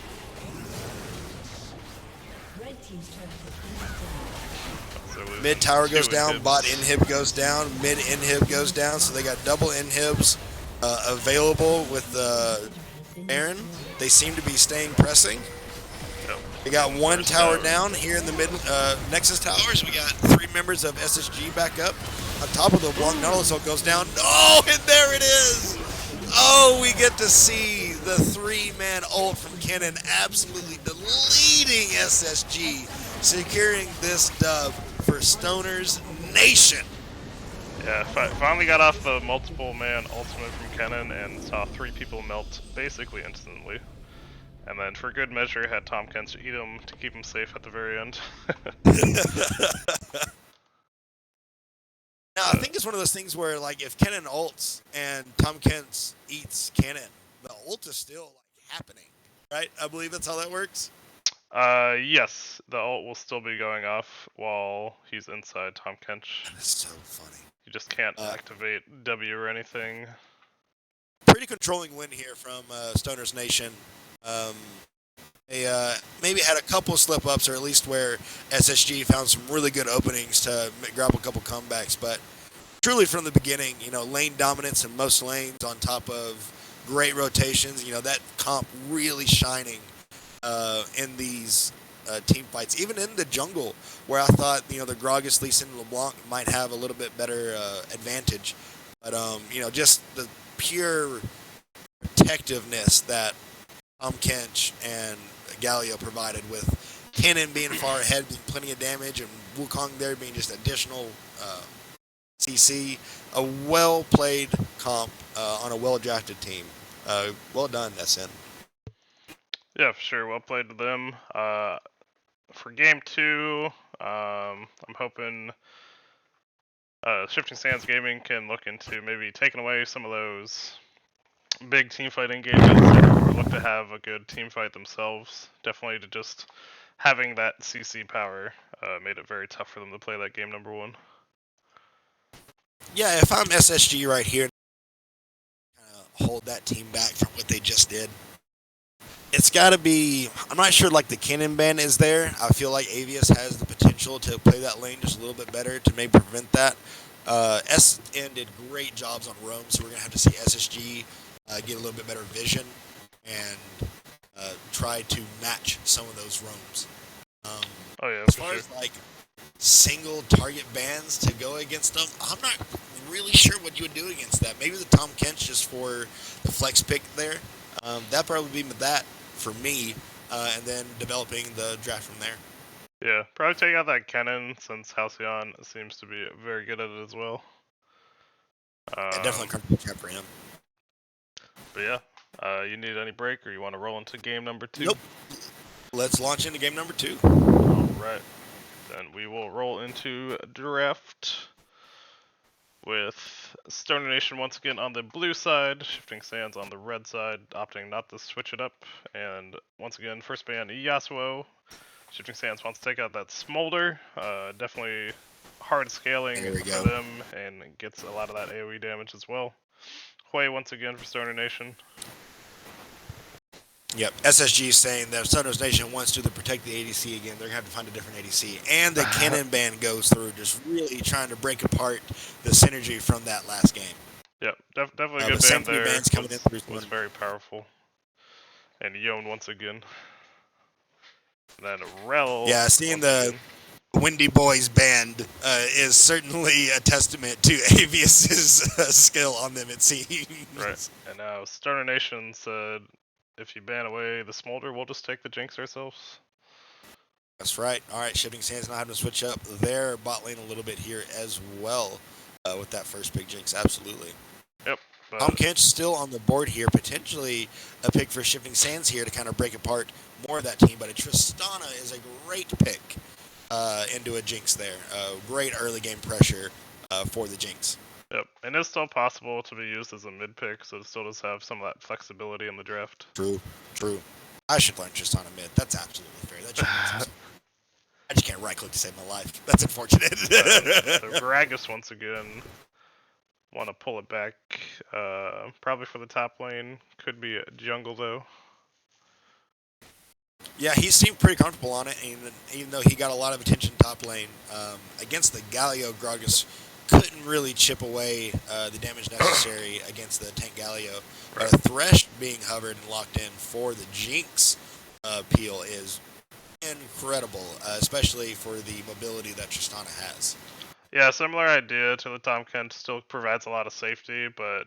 S2: Mid tower goes down, bot inhib goes down, mid inhib goes down, so they got double inhibs available with Baron. They seem to be staying pressing.
S1: Yep.
S2: We got one tower down here in the mid Nexus towers. We got 3 members of SSG back up. On top of the Blanc Nautilus goes down. Oh, and there it is! Oh, we get to see the 3-man ult from Kennen absolutely deleting SSG, securing this dub for Stoner's Nation.
S1: Yeah, finally got off the multiple-man ultimate from Kennen and saw 3 people melt basically instantly. And then for good measure had Tom Kench eat him to keep him safe at the very end.
S2: Now, I think it's one of those things where, like, if Kennen ults and Tom Kent eats Kennen, the ult is still like happening, right? I believe that's how that works.
S1: Yes, the ult will still be going off while he's inside Tom Kench.
S2: That's so funny.
S1: You just can't activate W or anything.
S2: Pretty controlling win here from Stoner's Nation. They maybe had a couple slip ups, or at least where SSG found some really good openings to grab a couple comebacks. But truly from the beginning, lane dominance in most lanes on top of great rotations. That comp really shining in these team fights, even in the jungle, where I thought the Gragas, Lee Sin, and LeBlanc might have a little bit better advantage. But just the pure protectiveness that Tom Kench and Galio provided, with Kennen being far ahead, being plenty of damage, and Wukong there being just additional CC. A well-played comp on a well-drafted team. Well done, SN.
S1: Yeah, for sure. Well played to them. For game 2, I'm hoping Shifting Sands Gaming can look into maybe taking away some of those big team fight engagements, or look to have a good team fight themselves. Definitely to just having that CC power made it very tough for them to play that game number 1.
S2: Yeah, if I'm SSG right here, kind of hold that team back from what they just did. It's got to be. I'm not sure like the Kennen ban is there. I feel like Avius has the potential to play that lane just a little bit better to maybe prevent that. SN did great jobs on roam, so we're gonna have to see SSG get a little bit better vision and try to match some of those roams.
S1: Oh yeah,
S2: as
S1: for
S2: far
S1: sure.
S2: as like single target bans to go against them, I'm not really sure what you would do against that. Maybe the Tom Kent just for the flex pick there. That'd probably be that for me, and then developing the draft from there.
S1: Yeah, probably take out that Kennen, since Halcyon seems to be very good at it as well.
S2: Yeah, definitely comfortable trap for him.
S1: But yeah, you need any break, or you want to roll into game number 2?
S2: Nope. Let's launch into game number 2.
S1: Alright. Then we will roll into draft with Stoner Nation once again on the blue side, Shifting Sands on the red side, opting not to switch it up. And once again, first ban Yasuo. Shifting Sands wants to take out that Smolder. Definitely hard scaling for them, and gets a lot of that AoE damage as well. Hui once again for Stoner Nation.
S2: Yep, SSG is saying that if Stoner's Nation wants to protect the ADC again, they're going to have to find a different ADC. And the Kennen ban goes through, just really trying to break apart the synergy from that last game.
S1: Yep, definitely a good ban there.
S2: Bands coming in through
S1: was very powerful. And Yon once again. And then Rel.
S2: Yeah, seeing the Windy Boys band is certainly a testament to Avius's skill on them, it seems.
S1: Right. And now Stoner Nation said, if you ban away the Smolder, we'll just take the Jinx ourselves.
S2: That's right. All right, Shifting Sands now having to switch up their bot lane a little bit here as well with that first big Jinx. Absolutely.
S1: Yep.
S2: Tom Kench still on the board here, potentially a pick for Shifting Sands here to kind of break apart more of that team, but a Tristana is a great pick into a Jinx there. Great early game pressure for the Jinx.
S1: Yep, and it's still possible to be used as a mid pick, so it still does have some of that flexibility in the draft.
S2: True. I should learn Tristana mid. That's absolutely fair. I just can't right click to save my life. That's unfortunate.
S1: So Gragas once again want to pull it back, probably for the top lane. Could be a jungle though.
S2: Yeah, he seemed pretty comfortable on it, even though he got a lot of attention top lane. Against the Galio, Gragas couldn't really chip away the damage necessary against the tank Galio.
S1: Right.
S2: Thresh being hovered and locked in for the Jinx peel is incredible, especially for the mobility that Tristana has.
S1: Yeah, similar idea to the Tom Kent, still provides a lot of safety, but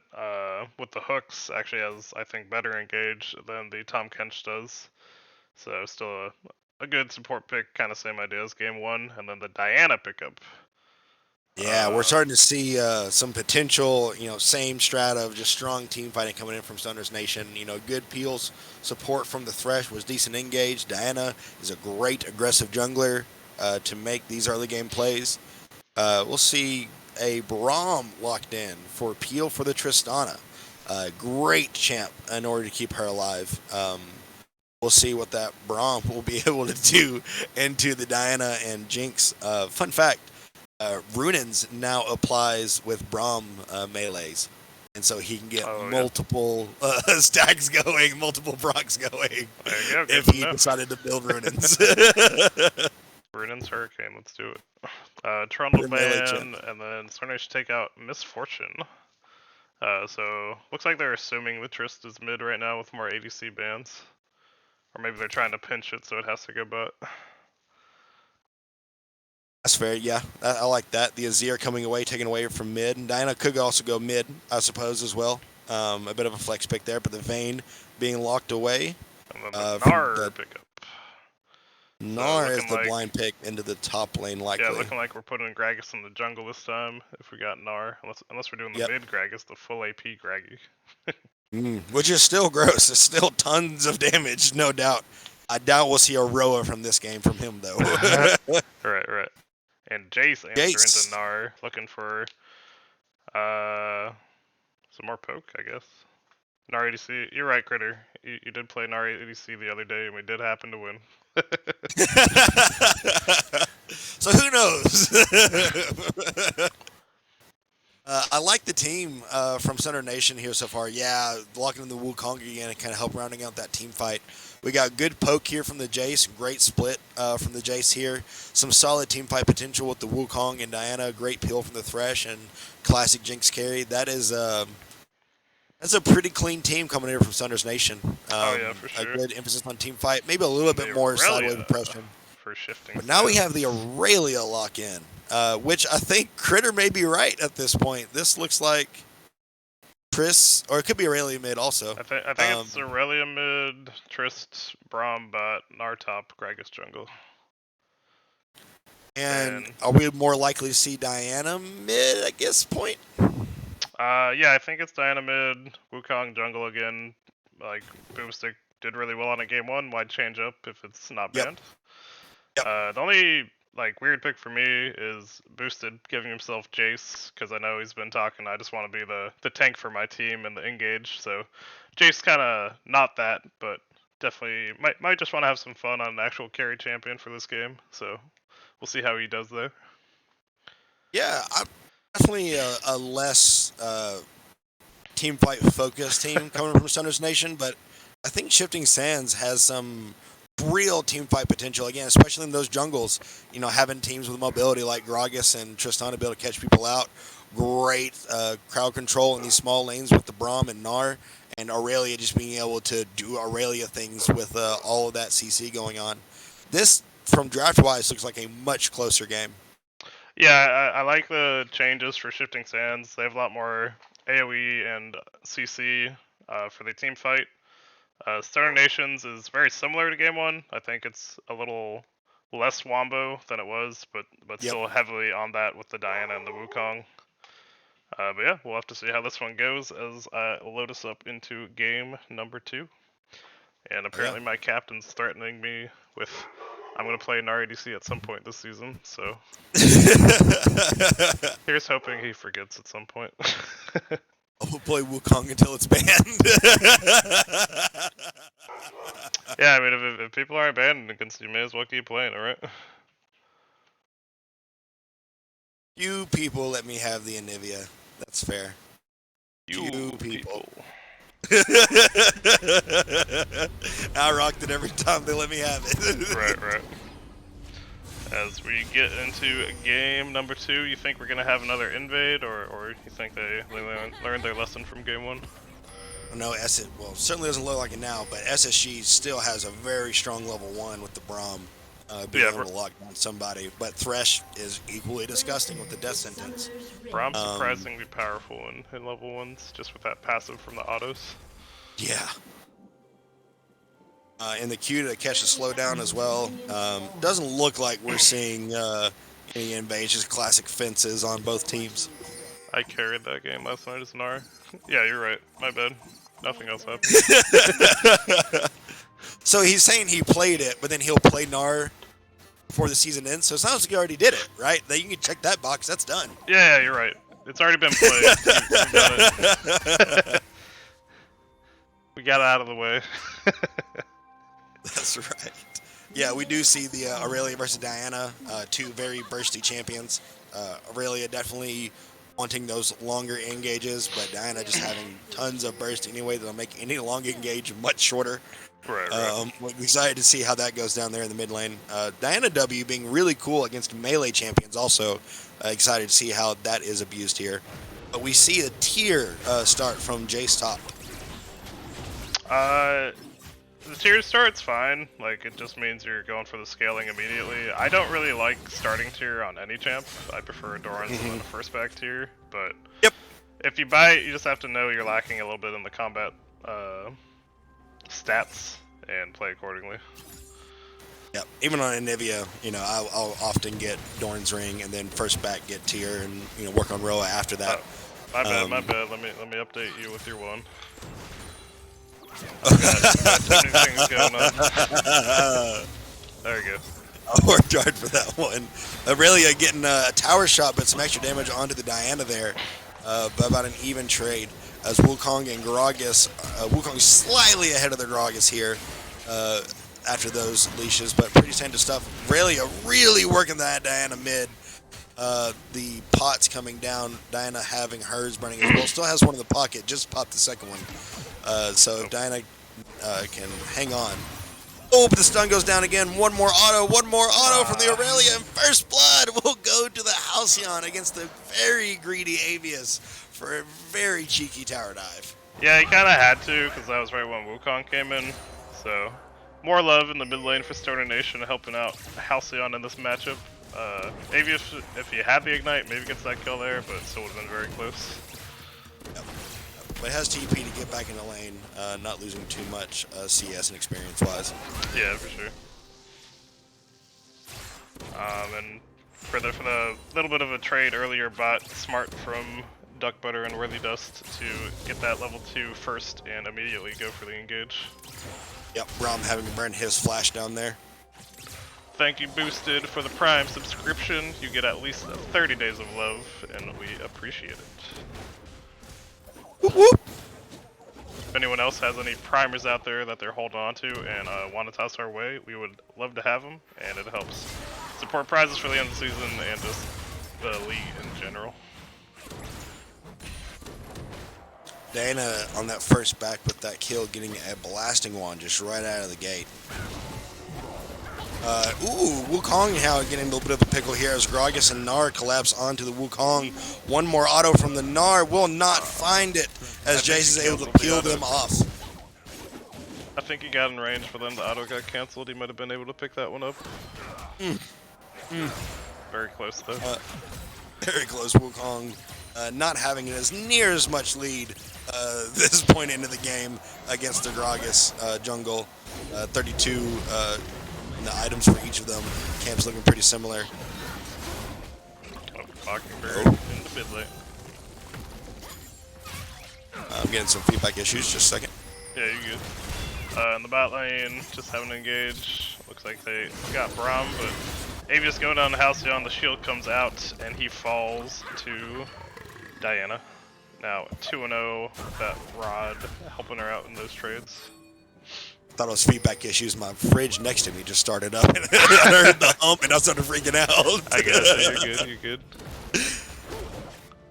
S1: with the hooks actually has, I think, better engage than the Tom Kent does. So still a good support pick, kind of same idea as game 1, and then the Diana pickup.
S2: Yeah, we're starting to see some potential, same strat of just strong team fighting coming in from Stoner's Nation. Good peels support from the Thresh was decent engage. Diana is a great aggressive jungler to make these early game plays. We'll see a Braum locked in for Peel for the Tristana. Great champ in order to keep her alive. We'll see what that Braum will be able to do into the Diana and Jinx. Fun fact, Runins now applies with Braum melees. And so he can get multiple stacks going, multiple procs going if he decided to build Runins.
S1: Runins Hurricane, let's do it. Trundle ban, and then Starnation should take out Misfortune. So, looks like they're assuming the Trist is mid right now with more ADC bans. Or maybe they're trying to pinch it so it has to go bot.
S2: That's fair, yeah. I like that. The Azir coming away, taken away from mid. And Diana could also go mid, I suppose, as well. A bit of a flex pick there, but the Vayne being locked away.
S1: And then the Gnar pickup.
S2: Gnar is the blind pick into the top lane, likely.
S1: Yeah, looking like we're putting Gragas in the jungle this time, if we got Gnar. Unless we're doing the mid Gragas, the full AP Graggy.
S2: Which is still gross. It's still tons of damage, no doubt. I doubt we'll see a Roa from this game from him, though.
S1: Right. And Jace answer into Gnar, looking for some more poke, I guess. Gnar ADC, you're right, Critter. You did play Gnar ADC the other day, and we did happen to win.
S2: So who knows? I like the team from Center Nation here so far. Yeah, locking in the Wukong again and kind of help rounding out that team fight. We got good poke here from the Jace. Great split from the Jace here. Some solid team fight potential with the Wukong and Diana. Great peel from the Thresh and classic Jinx carry. That is that's a pretty clean team coming here from Sunder's Nation.
S1: For sure.
S2: A good emphasis on team fight. Maybe a little bit more sideways impression.
S1: For shifting.
S2: But now we have the Aurelia lock in, which I think Critter may be right at this point. This looks like Triss, or it could be Aurelia mid also.
S1: I think it's Aurelia mid, Trist, Braum bot, Gnar top, Gragas jungle.
S2: And are we more likely to see Diana mid at this point?
S1: Yeah, I think it's Diana mid, Wukong jungle again. Like, Boomstick did really well on a game 1. Why change up if it's not banned? Yep. The only weird pick for me is Boosted giving himself Jace, because I know he's been talking. I just want to be the tank for my team in the engage. So Jace kind of not that, but definitely might just want to have some fun on an actual carry champion for this game. So we'll see how he does there.
S2: Yeah, I'm definitely a less team fight focused team coming from Sunder's Nation, but I think Shifting Sands has some real team fight potential again, especially in those jungles. You know, having teams with mobility like Gragas and Tristana to be able to catch people out. Great crowd control in these small lanes with the Braum and Gnar, and Aurelia just being able to do Aurelia things with all of that CC going on. This, from draft wise, looks like a much closer game.
S1: Yeah, I like the changes for Shifting Sands. They have a lot more AoE and CC for the team fight. Starter Nations is very similar to Game 1. I think it's a little less Wombo than it was, but still heavily on that with the Diana and the Wukong. But yeah, we'll have to see how this one goes as I load us up into game number 2. And apparently my captain's threatening me with, I'm going to play Gnar ADC at some point this season, so here's hoping he forgets at some point.
S2: I'll play Wukong until it's banned.
S1: Yeah, I mean, if people aren't banned against you, may as well keep playing it, right?
S2: You people let me have the Anivia. That's fair.
S1: You people.
S2: I rocked it every time they let me have it.
S1: Right. As we get into game number 2, you think we're going to have another invade, or you think they learned their lesson from game 1?
S2: No, certainly doesn't look like it now, but SSG still has a very strong level 1 with the Braum being able to lock down somebody. But Thresh is equally disgusting with the death sentence.
S1: Braum's surprisingly powerful in level 1s, just with that passive from the autos.
S2: Yeah. In the queue to catch the slowdown as well. Doesn't look like we're seeing any invades, just classic fences on both teams.
S1: I carried that game last night as Gnar. Yeah, you're right. My bad. Nothing else happened.
S2: So he's saying he played it, but then he'll play Gnar before the season ends, so it sounds like you already did it, right? That you can check that box. That's done.
S1: Yeah, you're right. It's already been played. We've done it. We got it out of the way.
S2: That's right. Yeah, we do see the Aurelia versus Diana, two very bursty champions. Aurelia definitely wanting those longer engages, but Diana just having tons of burst anyway that'll make any long engage much shorter.
S1: Right.
S2: We're excited to see how that goes down there in the mid lane. Diana W being really cool against melee champions also. Excited to see how that is abused here. But we see a tier start from Jace top.
S1: The tier start's fine. Like, it just means you're going for the scaling immediately. I don't really like starting tier on any champ. I prefer Doran's in the first back tier, but
S2: Yep.
S1: if you buy it, you just have to know you're lacking a little bit in the combat stats and play accordingly.
S2: Yep. Even on Anivia, I'll often get Dorn's Ring and then first back get tier and work on Roa after that.
S1: My bad. Let me update you with your one. I've got too many things going on. There we go.
S2: I worked hard for that one. Aurelia getting a tower shot, but some extra damage onto the Diana there. But about an even trade as Wukong and Gragas. Wukong slightly ahead of the Gragas here after those leashes, but pretty standard stuff. Aurelia really working that Diana mid. The pots coming down, Diana having hers burning as well. Still has one in the pocket, just popped the second one. So if Diana can hang on. Oh, but the stun goes down again. One more auto from the Aurelia, and first blood will go to the Halcyon against the very greedy Avius for a very cheeky tower dive.
S1: Yeah, he kind of had to, because that was right when Wukong came in. So, more love in the mid lane for Stoner Nation helping out Halcyon in this matchup. Avius, if he had the Ignite, maybe gets that kill there, but still would have been very close.
S2: Yep. But it has TP to get back in the lane, not losing too much CS and experience-wise.
S1: Yeah, for sure. And for the little bit of a trade earlier, bot smart from Duck Butter and Worthy Dust to get that level 2 first and immediately go for the engage.
S2: Yep, Braum having to burn his flash down there.
S1: Thank you, Boosted, for the Prime subscription. You get at least 30 days of love, and we appreciate it.
S2: Whoop, whoop.
S1: If anyone else has any primers out there that they're holding on to and want to toss our way, we would love to have them, and it helps support prizes for the end of the season and just the league in general.
S2: Diana on that first back with that kill, getting a blasting wand just right out of the gate. Wukong now getting a little bit of a pickle here as Gragas and Gnar collapse onto the Wukong. One more auto from the Gnar will not find it as Jace is able to peel them off.
S1: I think he got in range, but then the auto got cancelled. He might have been able to pick that one up. Very close though.
S2: Very close. Wukong not having as near as much lead this point into the game against the Gragas jungle. 32 the items for each of them. Camp's looking pretty similar.
S1: Mockingbird in the mid lane.
S2: I'm getting some feedback issues. Just a second.
S1: Yeah, you're good. In the bot lane, just having to engage. Looks like they got Braum, but Avius going down the Halcyon, the shield comes out, and he falls to Diana. Now 2-0 with that Rod helping her out in those trades.
S2: Thought it was feedback issues. My fridge next to me just started up, and I heard the hump, and I started freaking out.
S1: I guess you're good.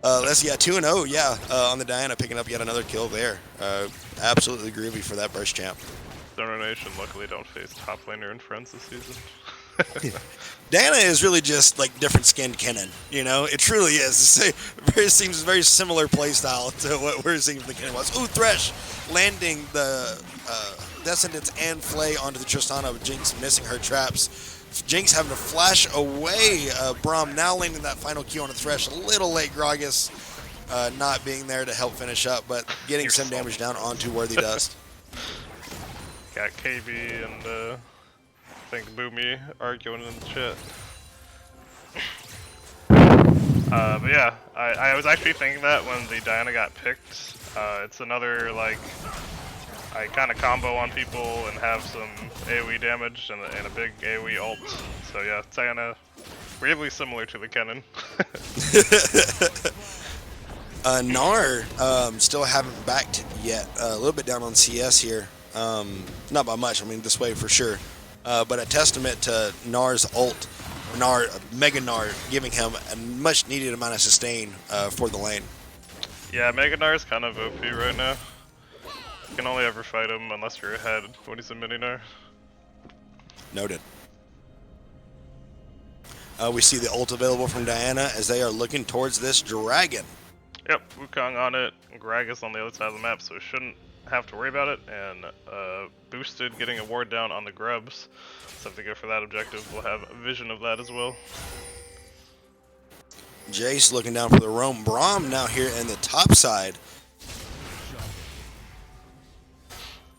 S2: Let's 2-0. Yeah, on the Diana, picking up yet another kill there. Absolutely groovy for that burst champ.
S1: Stoner Nation luckily don't face top laner and friends this season.
S2: Diana is really just like different skinned Kennen. It truly is. It seems very similar playstyle to what we're seeing from the Kennen was. Ooh, Thresh landing the Descendants and Flay onto the Tristana with Jinx missing her traps. Jinx having to flash away. Braum now landing that final Q on the Thresh. A little late, Gragas not being there to help finish up, but getting some damage down onto Worthy Dust.
S1: Got KB and I think Boomy arguing in the chat. But yeah, I was actually thinking that when the Diana got picked. It's another like I kind of combo on people and have some AoE damage and a big AoE ult. So yeah, it's kind of weirdly similar to the Kennen.
S2: Gnar still haven't backed yet. A little bit down on CS here. Not by much. I mean, this way for sure. But a testament to Gnar's ult, Mega Gnar, giving him a much needed amount of sustain for the lane.
S1: Yeah, Mega Gnar is kind of OP right now. You can only ever fight him unless you're ahead when he's a mini Gnar.
S2: Noted. We see the ult available from Diana as they are looking towards this dragon.
S1: Yep, Wukong on it, Gragas on the other side of the map, so we shouldn't have to worry about it. And boosted getting a ward down on the grubs. So if they go for that objective, we'll have a vision of that as well.
S2: Jace looking down for the roam. Braum now here in the top side.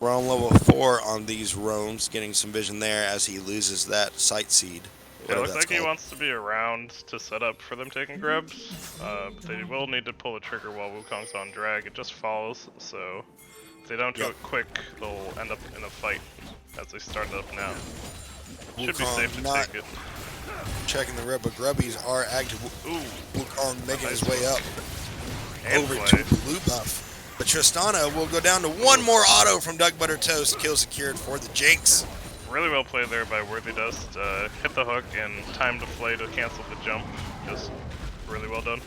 S2: Braum level 4 on these roams, getting some vision there as he loses that sight seed.
S1: Yeah, it looks like he wants to be around to set up for them taking grubs, but they will need to pull the trigger while Wukong's on drag. It just falls, so if they don't do it quick, they'll end up in a fight as they start up now. Should be safe to take it.
S2: Checking the rib, but grubbies are active.
S1: Ooh,
S2: Wukong making his way up
S1: and
S2: over
S1: play.
S2: to blue buff. But Tristana will go down to one more auto from Duck Butter Toast. Kill secured for the Jinx.
S1: Really well played there by Worthy Dust. Hit the hook and time to play to cancel the jump. Just really well done.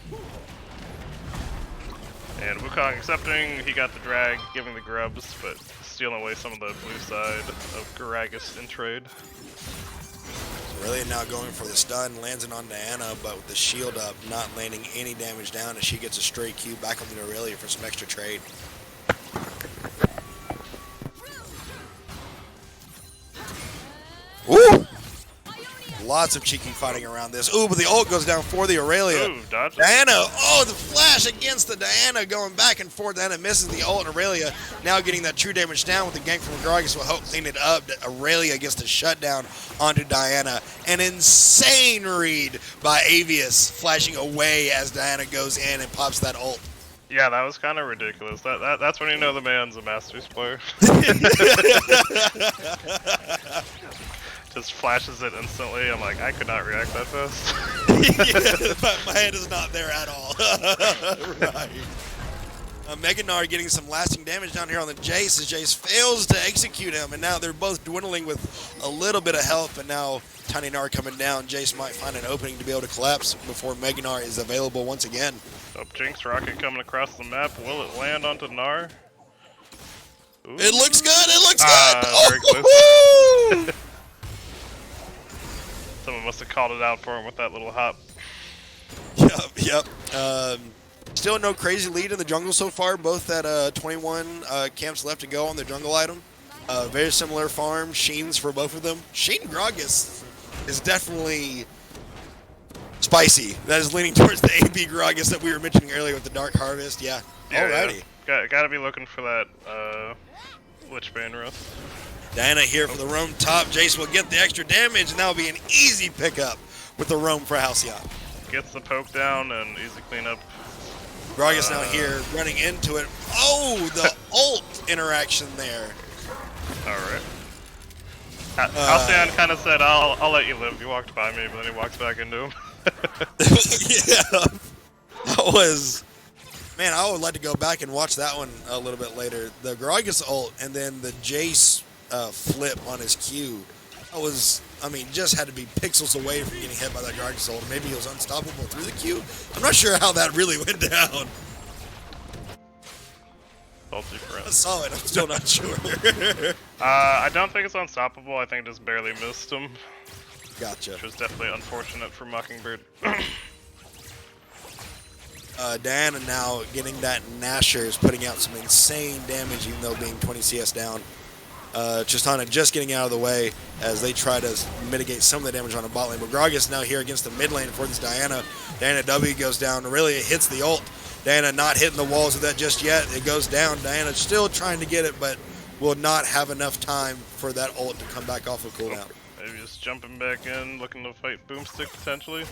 S1: And Wukong accepting, he got the drag, giving the grubs, but stealing away some of the blue side of Gragas in trade.
S2: Really now going for the stun, lands it on Diana, but with the shield up, not landing any damage down as she gets a stray Q back on the Aurelia for some extra trade. Ooh! Lots of cheeky fighting around this. Ooh, but the ult goes down for the Aurelia.
S1: Ooh, dodge.
S2: Diana, oh, the flash against the Diana going back and forth. Diana misses the ult, and Aurelia now getting that true damage down with the gank from Gragas will help clean it up. Aurelia gets the shutdown onto Diana. An insane read by Avius, flashing away as Diana goes in and pops that ult.
S1: Yeah, that was kind of ridiculous. That's when you know the man's a Masters player. Just flashes it instantly. I'm like, I could not react that fast.
S2: Yeah, my head is not there at all. Right. Mega Gnar getting some lasting damage down here on the Jace as Jace fails to execute him, and now they're both dwindling with a little bit of help, and now Tiny Gnar coming down. Jace might find an opening to be able to collapse before Mega Gnar is available once again.
S1: Oh, Jinx rocket coming across the map. Will it land onto Gnar? Ooh.
S2: It looks good. It looks good.
S1: Very close.
S2: Oh,
S1: Someone must have called it out for him with that little hop.
S2: Yep. Still no crazy lead in the jungle so far. Both at 21 camps left to go on the jungle item. Very similar farm. Sheens for both of them. Sheen Gragas is definitely spicy. That is leaning towards the AB Gragas that we were mentioning earlier with the Dark Harvest. Yeah. Alrighty.
S1: Yeah. Gotta be looking for that Lichbane Rust.
S2: Diana here for the roam top. Jace will get the extra damage, and that'll be an easy pickup with the roam for Halcyon.
S1: Gets the poke down and easy cleanup.
S2: Gragas now here running into it. Oh, the ult interaction there.
S1: Alright. Halcyon kind of said, I'll let you live. He walked by me, but then he walks back into him.
S2: Yeah. That was... Man, I would like to go back and watch that one a little bit later. The Gragas ult and then the Jace flip on his Q. That was, I mean, just had to be pixels away from getting hit by that Gragas ult. Maybe he was unstoppable through the Q. I'm not sure how that really went down.
S1: Salty friend.
S2: I saw it. I'm still not sure.
S1: I don't think it's unstoppable. I think it just barely missed him.
S2: Gotcha.
S1: Which was definitely unfortunate for Mockingbird.
S2: Diana now getting that Nasher is putting out some insane damage, even though being 20 CS down. Tristana just getting out of the way as they try to mitigate some of the damage on the bot lane. But Gragas now here against the mid lane for this Diana. Diana W goes down. Really, it hits the ult. Diana not hitting the walls of that just yet. It goes down. Diana still trying to get it, but will not have enough time for that ult to come back off of cooldown.
S1: Maybe just jumping back in, looking to fight Boomstick potentially.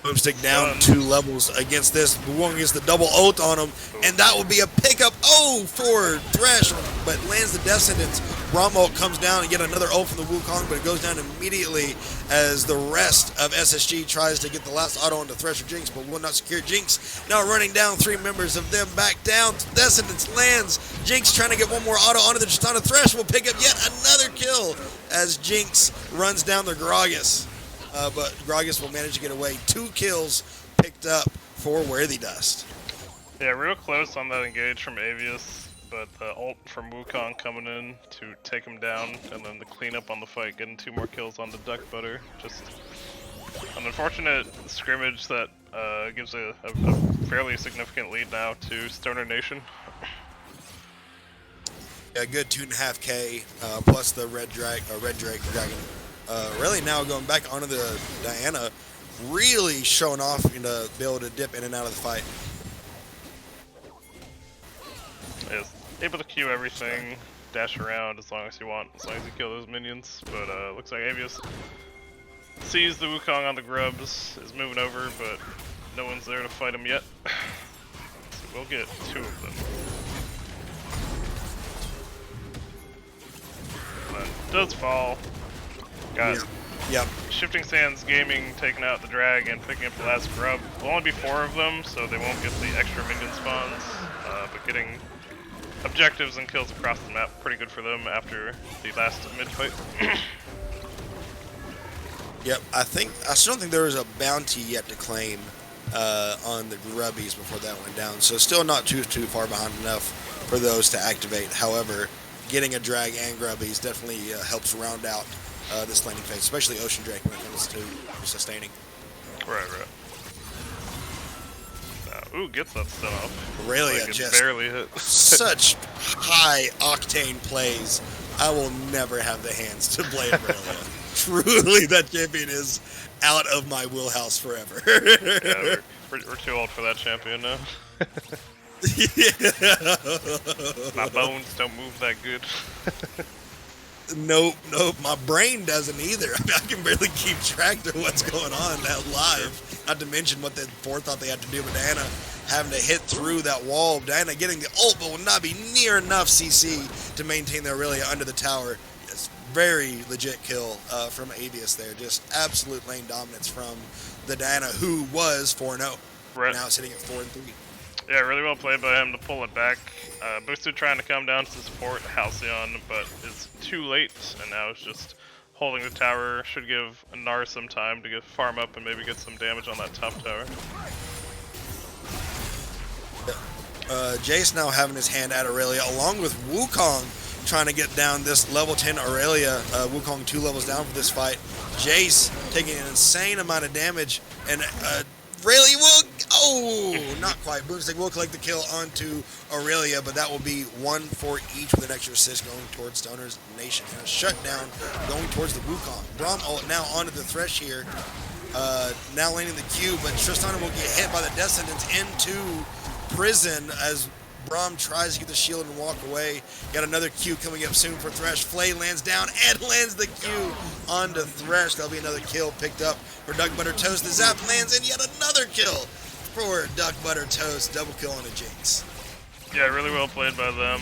S2: Boomstick down
S1: Stunned.
S2: 2 levels against this. Wukong gets the double ult on him, and that will be a pickup. Oh, for Thresh, but lands the Death Sentence. Braum ult comes down and get another ult from the Wukong, but it goes down immediately as the rest of SSG tries to get the last auto onto Thresh or Jinx, but will not secure. Jinx now running down 3 members of them back down. Death Sentence lands. Jinx trying to get one more auto onto the Tristana. Thresh will pick up yet another kill as Jinx runs down the Gragas. But Gragas will manage to get away. 2 kills picked up for Worthy Dust.
S1: Yeah, real close on that engage from Avius, but the ult from Wukong coming in to take him down, and then the cleanup on the fight, getting 2 more kills on the Duck Butter. Just an unfortunate scrimmage that gives a fairly significant lead now to Stoner Nation.
S2: A good 2.5k plus the Red Drake Dragon. Really now going back onto the Diana, really showing off to be able to dip in and out of the fight.
S1: Is able to Q everything, dash around as long as you want, as long as you kill those minions. But looks like Avius sees the Wukong on the grubs, is moving over, but no one's there to fight him yet. So we'll get 2 of them. But does fall. Got
S2: Yep.
S1: Shifting Sands Gaming taking out the drag and picking up the last grub. There'll only be 4 of them, so they won't get the extra minion spawns. But getting objectives and kills across the map, pretty good for them after the last mid-fight.
S2: Yep. I still don't think there was a bounty yet to claim on the grubbies before that went down. So still not too far behind enough for those to activate. However, getting a drag and grubbies definitely helps round out this laning phase, especially Ocean Drake when it comes to sustaining.
S1: Right. Ooh, gets that stun off.
S2: Aurelia
S1: like
S2: just
S1: barely hit.
S2: Such high octane plays. I will never have the hands to play Aurelia. Truly, that champion is out of my wheelhouse forever.
S1: Yeah, we're too old for that champion now. My bones don't move that good.
S2: Nope. My brain doesn't either. I can barely keep track of what's going on live. Not to mention what the forethought they had to do with Diana having to hit through that wall. Diana getting the ult, but will not be near enough CC to maintain the Aurelia under the tower. It's very legit kill from Avius there. Just absolute lane dominance from the Diana, who was 4-0.
S1: Right.
S2: Now sitting at 4-3.
S1: Yeah, really well played by him to pull it back. Boosted trying to come down to support Halcyon, but is too late, and now it's just holding the tower. Should give Nar some time to farm up and maybe get some damage on that top tower.
S2: Jace now having his hand at Aurelia, along with Wukong trying to get down this level 10 Aurelia. Wukong 2 levels down for this fight. Jace taking an insane amount of damage, and Aurelia will, not quite. Boomstick will collect the kill onto Aurelia, but that will be 1 for each with an extra assist going towards Stoner's Nation. And a shutdown going towards the Wukong. Braum ult now onto the Thresh here. Now landing the Q, but Tristana will get hit by the Death Sentence into prison as Braum tries to get the shield and walk away. Got another Q coming up soon for Thresh. Flay lands down and lands the Q onto Thresh. That'll be another kill picked up for Duck Butter Toast. The Zap lands and yet another kill for Duck Butter Toast. Double kill on a Jinx.
S1: Yeah, really well played by them.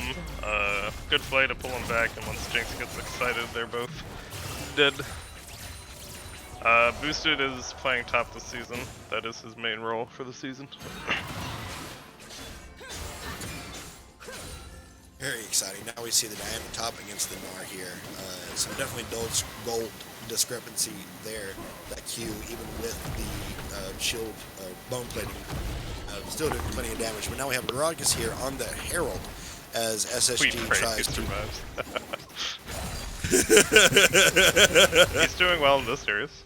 S1: Good play to pull them back, and once Jinx gets excited, they're both dead. Boosted is playing top this season. That is his main role for the season.
S2: Very exciting. Now we see the Diana top against the Gnar here. So definitely gold discrepancy there. That Q, even with the shield bone plating, still doing plenty of damage. But now we have Gragas here on the Herald as SSG tries to...
S1: He's doing well in this series.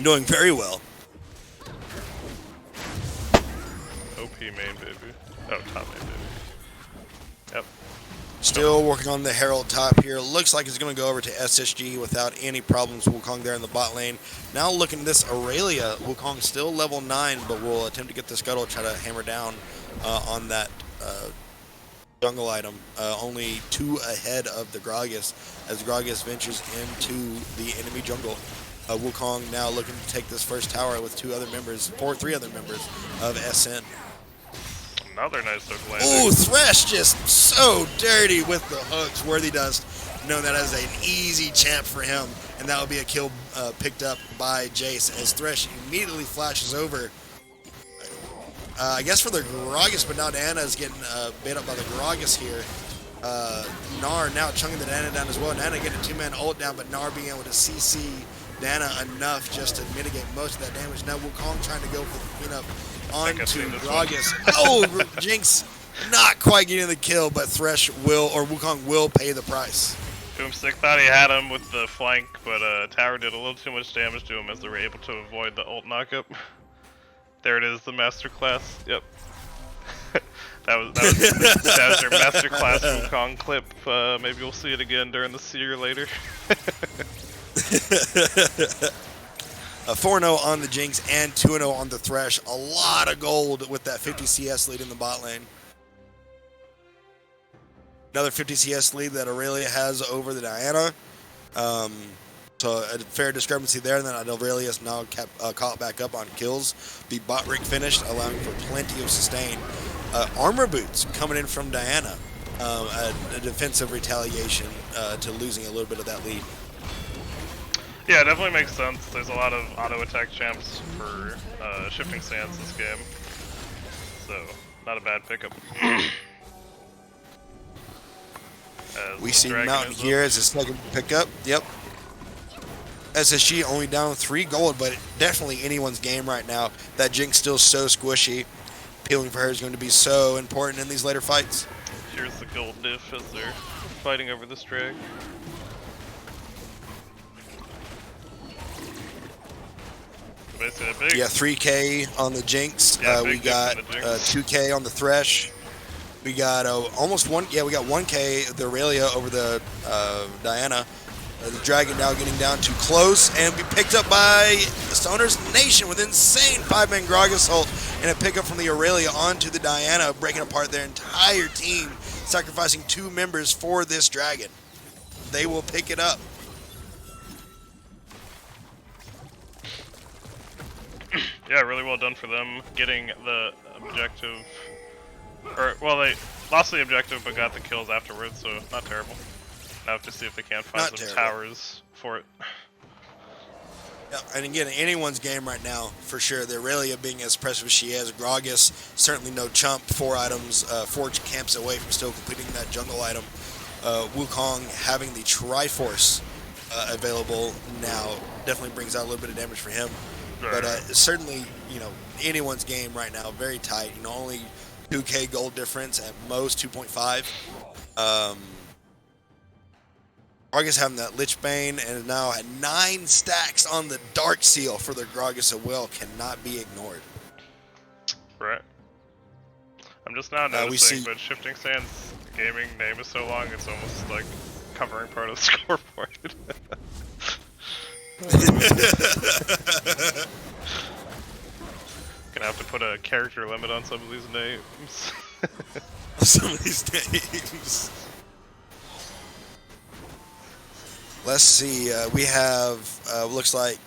S2: Doing very well.
S1: OP main, baby. Oh, top main, baby. Yep.
S2: Still working on the Herald top here. Looks like it's going to go over to SSG without any problems. Wukong there in the bot lane. Now looking at this Aurelia. Wukong still level 9, but will attempt to get the scuttle, try to hammer down on that jungle item. Only 2 ahead of the Gragas as Gragas ventures into the enemy jungle. Wukong now looking to take this first tower with three other members of SN.
S1: Another nice hook landing.
S2: Ooh, Thresh just so dirty with the hooks. Worthy Dust, knowing that as an easy champ for him, and that will be a kill picked up by Jace as Thresh immediately flashes over. I guess for the Gragas, but now Diana is getting bait up by the Gragas here. Gnar now chunking the Diana down as well. Diana getting a two-man ult down, but Gnar being able to CC Diana enough just to mitigate most of that damage. Now Wukong trying to go for the cleanup onto Gragas. Oh, Jinx not quite getting the kill, but Wukong will pay the price.
S1: Doomstick thought he had him with the flank, but Tower did a little too much damage to him as they were able to avoid the ult knockup. There it is, the masterclass. Yep. that was their masterclass Wukong clip. Maybe we'll see it again during the seer later.
S2: A 4-0 on the Jinx and 2-0 on the Thresh. A lot of gold with that 50 CS lead in the bot lane. Another 50 CS lead that Aurelia has over the Diana. So a fair discrepancy there. And then Aurelia is now caught back up on kills. The bot rig finished, allowing for plenty of sustain. Armor boots coming in from Diana. A defensive retaliation to losing a little bit of that lead.
S1: Yeah, it definitely makes sense. There's a lot of auto attack champs for shifting sands this game. So, not a bad pickup.
S2: We see Mountain here as a second pickup. Yep. SSG only down 3 gold, but definitely anyone's game right now. That Jinx still so squishy. Peeling for her is going to be so important in these later fights.
S1: Here's the gold diff as they're fighting over this drag. Basically
S2: yeah, 3K on the Jinx.
S1: Yeah,
S2: we got 2K on the Thresh. We got almost 1. Yeah, we got 1K the Aurelia over the Diana. The Dragon now getting down too close and be picked up by Stoner's Nation with insane 5-man Gragas ult and a pickup from the Aurelia onto the Diana, breaking apart their entire team, sacrificing 2 members for this Dragon. They will pick it up.
S1: Yeah, really well done for them getting the objective. Or, well, they lost the objective but got the kills afterwards, so not terrible. Now have to see if they can find some towers for it.
S2: Yeah, and again, anyone's game right now, for sure. The Aurelia being as impressive as she is. Gragas, certainly no chump. 4 items, 4 camps away from still completing that jungle item. Wukong having the Triforce available now definitely brings out a little bit of damage for him. Sure. But certainly, anyone's game right now, very tight. Only 2K gold difference, at most 2.5. Gragas having that Lich Bane, and now at 9 stacks on the Dark Seal for the Gragas of Will cannot be ignored.
S1: Right. I'm just now noticing, but Shifting Sands Gaming name is so long, it's almost like covering part of the scoreboard. Gonna have to put a character limit on some of these names.
S2: Some of these names. Let's see. We have looks like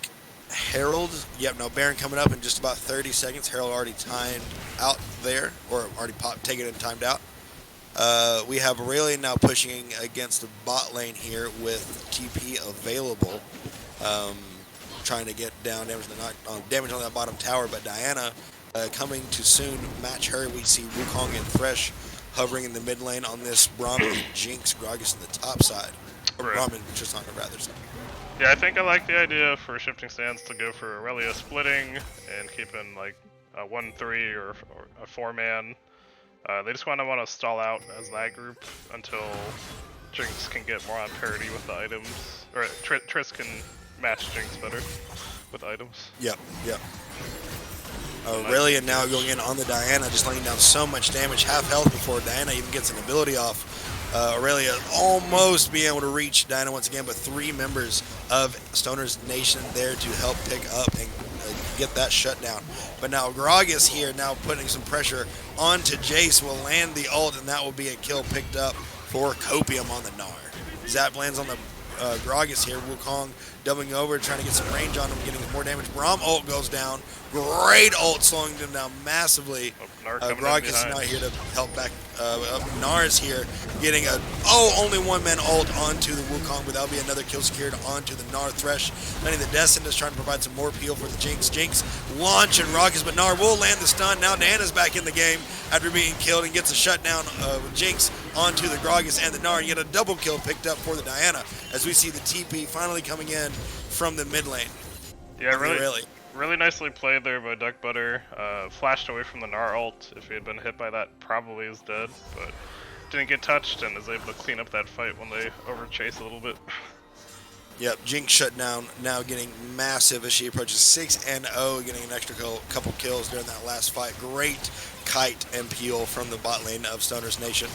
S2: Herald. Yep, no, Baron coming up in just about 30 seconds. Herald already timed out there, or already taken and timed out. We have Aurelia now pushing against the bot lane here with TP available. Trying to get down damage on that bottom tower, but Diana coming to soon match her. We see Wukong and Thresh hovering in the mid lane on this Brahmin and Jinx. Gragas on the top side. Or right. Brahmin, Tristan, rather.
S1: Yeah, I think I like the idea for Shifting Sands to go for Aurelia splitting and keeping like a 1-3 or a 4-man. They just want to stall out as that group until Jinx can get more on parity with the items, or Triss can match Jinx better with items.
S2: Yep. Aurelia now going in on the Diana, just laying down so much damage, half health before Diana even gets an ability off. Aurelia almost being able to reach Diana once again, but 3 members of Stoner's Nation there to help pick up and get that shutdown. But now Gragas here, now putting some pressure onto Jace, will land the ult, and that will be a kill picked up for Copium on the Gnar. Zap lands on the Gragas here. Wukong doubling over, trying to get some range on him, getting more damage. Braum ult goes down. Great ult, slowing them down massively. Gragas is now here to help back up. Nars here, getting only one-man ult onto the Wukong, but that'll be another kill secured onto the Gnar Thresh. Landing the Descendant, trying to provide some more peel for the Jinx. Jinx launching rockets, but Gnar will land the stun. Now Nana's back in the game after being killed and gets a shutdown with Jinx onto the Gragas and the Gnar, and yet a double kill picked up for the Diana as we see the TP finally coming in from the mid lane.
S1: Yeah, really nicely played there by Duck Butter. Flashed away from the Gnar ult. If he had been hit by that, probably is dead, but didn't get touched and is able to clean up that fight when they overchase a little bit.
S2: Yep, Jinx shut down, now getting massive as she approaches 6-0, getting an extra couple kills during that last fight. Great kite and peel from the bot lane of Stoner's Nation.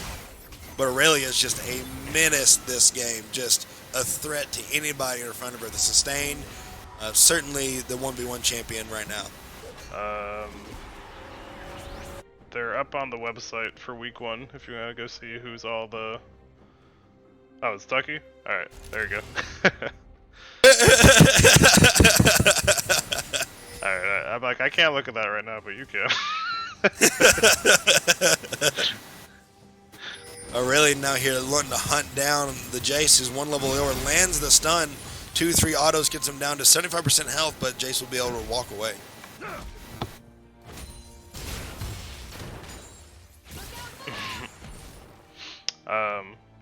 S2: But Aurelia is just a menace this game, just a threat to anybody in front of her. The sustain, certainly the 1v1 champion right now.
S1: They're up on the website for week 1 if you want to go see who's all the... Oh, it's Ducky? Alright, there you go. Alright, I'm like, I can't look at that right now, but you can.
S2: Aurelia now here looking to hunt down the Jace, who's one level lower, lands the stun. 2-3 autos gets him down to 75% health, but Jace will be able to walk away.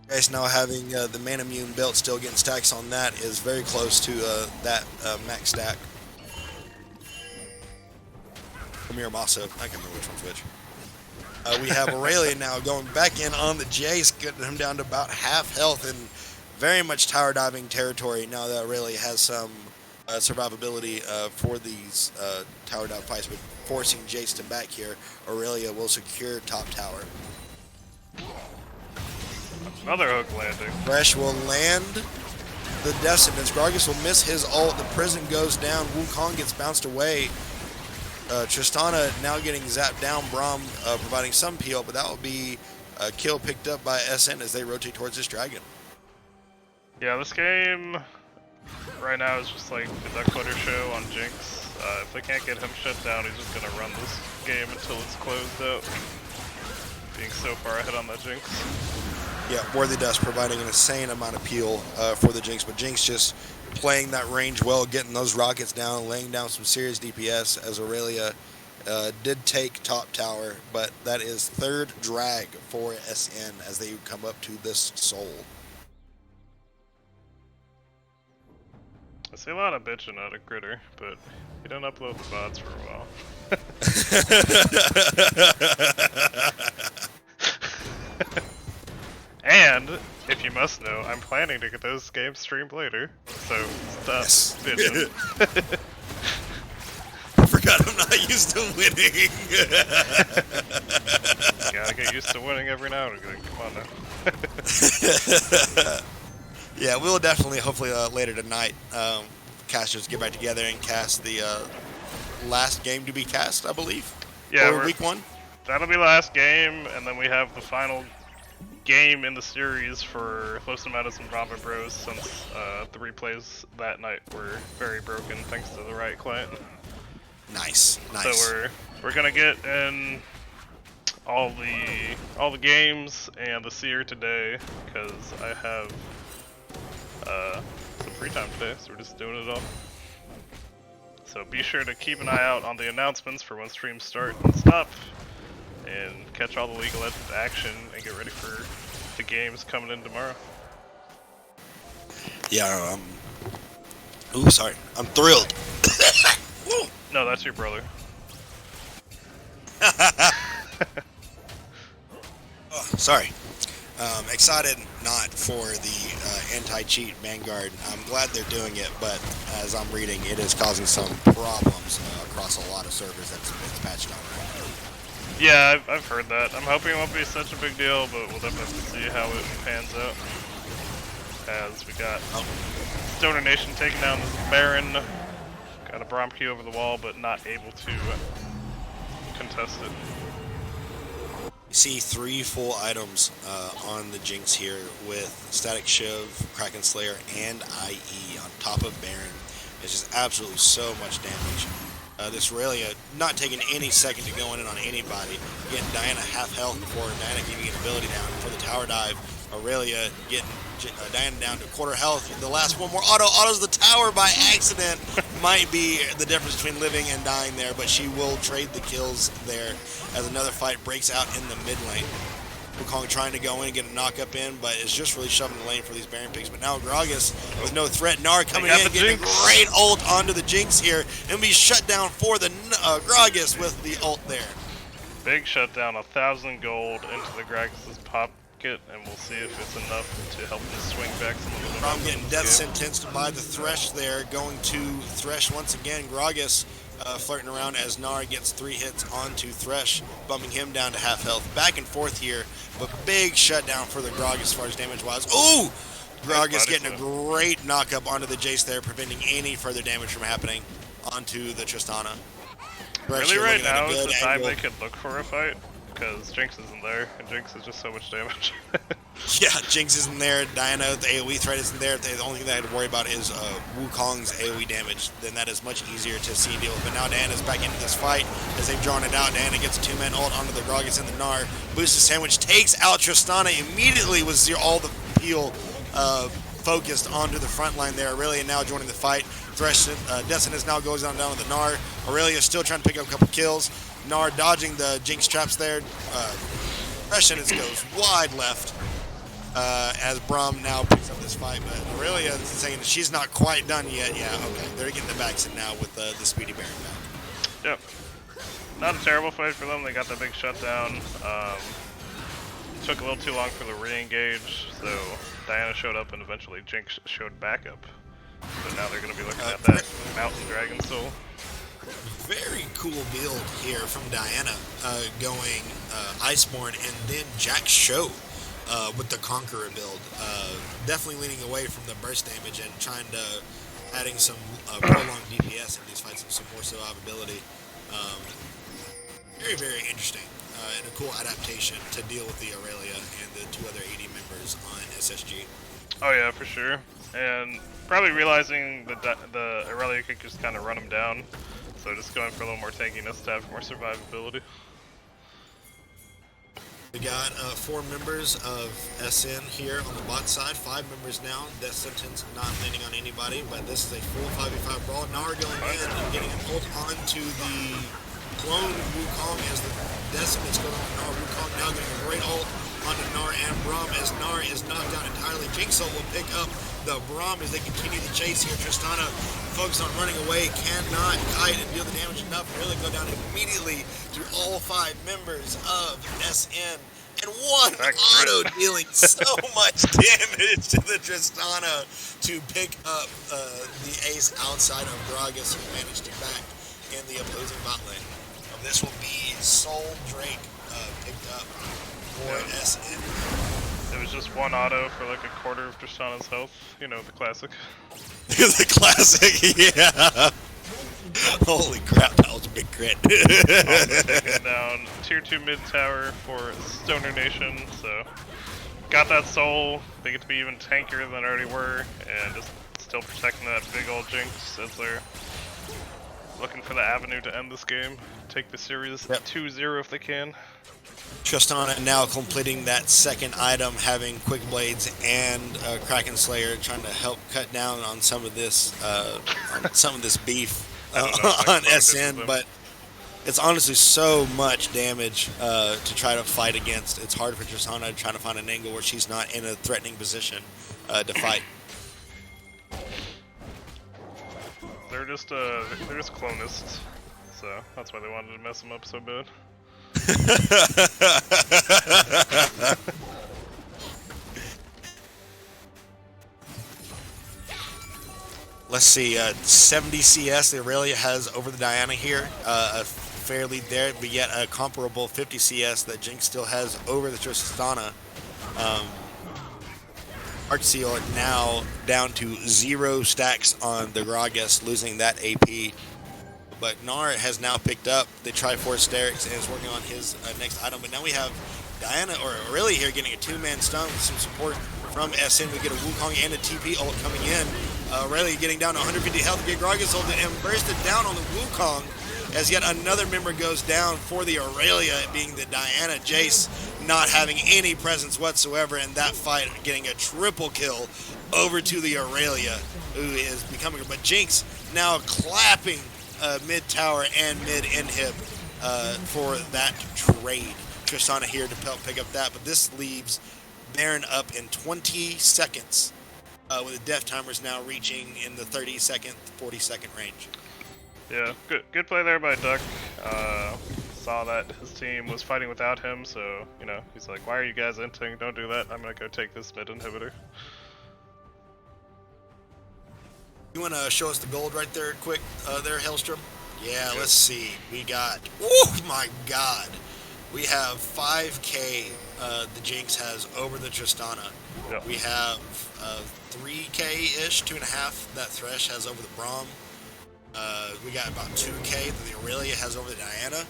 S2: Jace now having the Man Immune belt, still getting stacks on that, is very close to that max stack. Premier Maso, I can't remember which one's which. We have Aurelia now going back in on the Jace, getting him down to about half health in very much tower diving territory now that Aurelia has some survivability for these tower dive fights, but forcing Jace to back here. Aurelia will secure top tower.
S1: Another hook landing.
S2: Fresh will land the Descendants. Gragas will miss his ult. The prison goes down. Wukong gets bounced away. Tristana now getting zapped down. Braum providing some peel, but that will be a kill picked up by SN as they rotate towards this dragon.
S1: Yeah, this game right now is just like the Duck Butter show on Jinx. If they can't get him shut down, he's just gonna run this game until it's closed out. Being so far ahead on that Jinx.
S2: Yeah, Worthy Dust providing an insane amount of peel for the Jinx, but Jinx just playing that range well, getting those rockets down, laying down some serious DPS as Aurelia did take top tower, but that is third drag for SN as they come up to this soul.
S1: I see a lot of bitching out of Critter, but he didn't upload the VODs for a while. And, if you must know, I'm planning to get those games streamed later, so stop bitching.
S2: I forgot I'm not used to winning.
S1: Gotta get used to winning every now and again, come on now.
S2: Yeah, we'll definitely, hopefully later tonight, casters get back together and cast the last game to be cast, I believe.
S1: Yeah,
S2: for week 1.
S1: That'll be last game, and then we have the final game in the series for Los Tomatos and Brahma Bros, since the replays that night were very broken thanks to the Riot client.
S2: Nice.
S1: So we're gonna get in all the games and the seer today because I have some free time today, so we're just doing it all. So be sure to keep an eye out on the announcements for when streams start and stop, and catch all the League of Legends action and get ready for the games coming in tomorrow.
S2: Yeah, ooh, sorry. I'm thrilled.
S1: No, that's your brother.
S2: Oh, sorry. Excited not for the anti-cheat Vanguard. I'm glad they're doing it, but as I'm reading, it is causing some problems across a lot of servers that's patched on right now.
S1: Yeah, I've heard that. I'm hoping it won't be such a big deal, but we'll definitely have to see how it pans out. As we got Stoner Nation taking down this Baron. Got a Braum key over the wall, but not able to contest it.
S2: See 3 full items on the Jinx here with Static Shiv, Kraken Slayer, and IE on top of Baron. It's just absolutely so much damage. This Aurelia not taking any second to go in on anybody. Getting Diana half health before Diana giving an ability down for the tower dive. Aurelia getting Diana down to quarter health. The last one more autos the tower by accident. Might be the difference between living and dying there, but she will trade the kills there as another fight breaks out in the mid lane. Wukong trying to go in and get a knock up in, but it's just really shoving the lane for these Baron picks. But now Gragas with no threat. Gnar coming in, getting a great ult onto the Jinx here, and be shut down for the Gragas with the ult there.
S1: Big shutdown, 1,000 gold into the Gragas' pocket, and we'll see if it's enough to help them swing back some of the momentum.
S2: Braum getting death sentenced by the Thresh there, going to Thresh once again. Gragas flirting around as Gnar gets 3 hits onto Thresh, bumping him down to half health. Back and forth here, but big shutdown for the Grog as far as damage-wise. Ooh! Gragas getting a great knock-up onto the Jace there, preventing any further damage from happening onto the Tristana.
S1: Really right now is the time they could look for a fight, because Jinx isn't there, and Jinx is just so much damage.
S2: Yeah, Jinx isn't there, Diana, the AoE threat isn't there. The only thing they had to worry about is Wukong's AoE damage. Then that is much easier to see and deal with. But now Diana's back into this fight as they've drawn it out. Diana gets a 2-man ult onto the Gragas and the Gnar. Boosted Sandwich takes out Tristana immediately with all the peel focused onto the front line there. Aurelia now joining the fight. Thresh, Decimus now goes on down to the Gnar. Aurelia still trying to pick up a couple kills. Gnar dodging the Jinx traps there. Thresh goes wide left. As Braum now picks up this fight, but Aurelia is saying that she's not quite done yet. Yeah, okay. They're getting the backs in now with the Speedy Baron back.
S1: Yep. Not a terrible fight for them. They got the big shutdown. Took a little too long for the re-engage, so Diana showed up and eventually Jinx showed back up. So now they're going to be looking at that Mountain Dragon Soul.
S2: Very cool build here from Diana, going Iceborne and then Jack Show. With the Conqueror build, definitely leaning away from the burst damage and trying to adding some prolonged DPS in these fights and some more survivability. Very, very interesting and a cool adaptation to deal with the Aurelia and the 2 other AD members on SSG.
S1: Oh yeah, for sure. And probably realizing that the Aurelia could just kind of run them down, so just going for a little more tankiness to have more survivability.
S2: We got 4 members of SN here on the bot side, 5 members now. Death sentence not landing on anybody, but this is a full 5v5 brawl. Gnar going in and getting an ult onto the clone Wukong as the death sentence goes on Gnar. Wukong now getting a great ult onto Gnar and Braum as Gnar is knocked down entirely. Jinx ult will pick up the Braum as they continue the chase here. Tristana focused on running away, cannot kite and deal the damage enough to really go down immediately to all 5 members of SN. And one auto dealing so much damage to the Tristana to pick up the ace outside of Gragas, who managed to back in the opposing bot lane. This will be Soul Drake picked up for SN.
S1: It was just one auto for like a quarter of Tristana's health. You know, the classic.
S2: The classic, yeah. Holy crap, that was a big crit.
S1: Taking down tier 2 mid tower for Stoner Nation, so got that soul. They get to be even tankier than they already were, and just still protecting that big old Jinx as they're looking for the avenue to end this game. Take the series 2-0 if they can.
S2: Tristana now completing that second item, having Quick Blades and Kraken Slayer, trying to help cut down on some of this beef on SN, but it's honestly so much damage to try to fight against. It's hard for Tristana trying to find an angle where she's not in a threatening position to fight.
S1: They're just clonists, so that's why they wanted to mess them up so bad.
S2: Let's see, 70 CS the Aurelia has over the Diana here, a fair lead there, but yet a comparable 50 CS that Jinx still has over the Tristana. Arcseal now down to 0 stacks on the Gragas, losing that AP. but Gnar has now picked up the Triforce Derricks and is working on his next item. But now we have Diana, or Aurelia here, getting a two-man stun with some support from SN. We get a Wukong and a TP ult coming in. Aurelia getting down to 150 health, get Gragas ulted and bursted down on the Wukong as yet another member goes down for the Aurelia, being the Diana. Jace not having any presence whatsoever in that fight, getting a triple kill over to the Aurelia, who is becoming. But Jinx now clapping mid tower and mid inhib for that trade. Tristana here to help pick up that, but this leaves Baron up in 20 seconds, with the death timers now reaching in the 30-second, 40-second range.
S1: Yeah, good play there by Duck. Saw that his team was fighting without him, so, you know, he's like, why are you guys inting? Don't do that. I'm gonna go take this mid inhibitor.
S2: You want to show us the gold right there quick, there, Hellstrom? Yeah, let's see. We got, oh my god. We have 5k the Jinx has over the Tristana.
S1: Yep.
S2: We have 3k-ish, 2.5 that Thresh has over the Braum. We got about 2k that the Aurelia has over the Diana.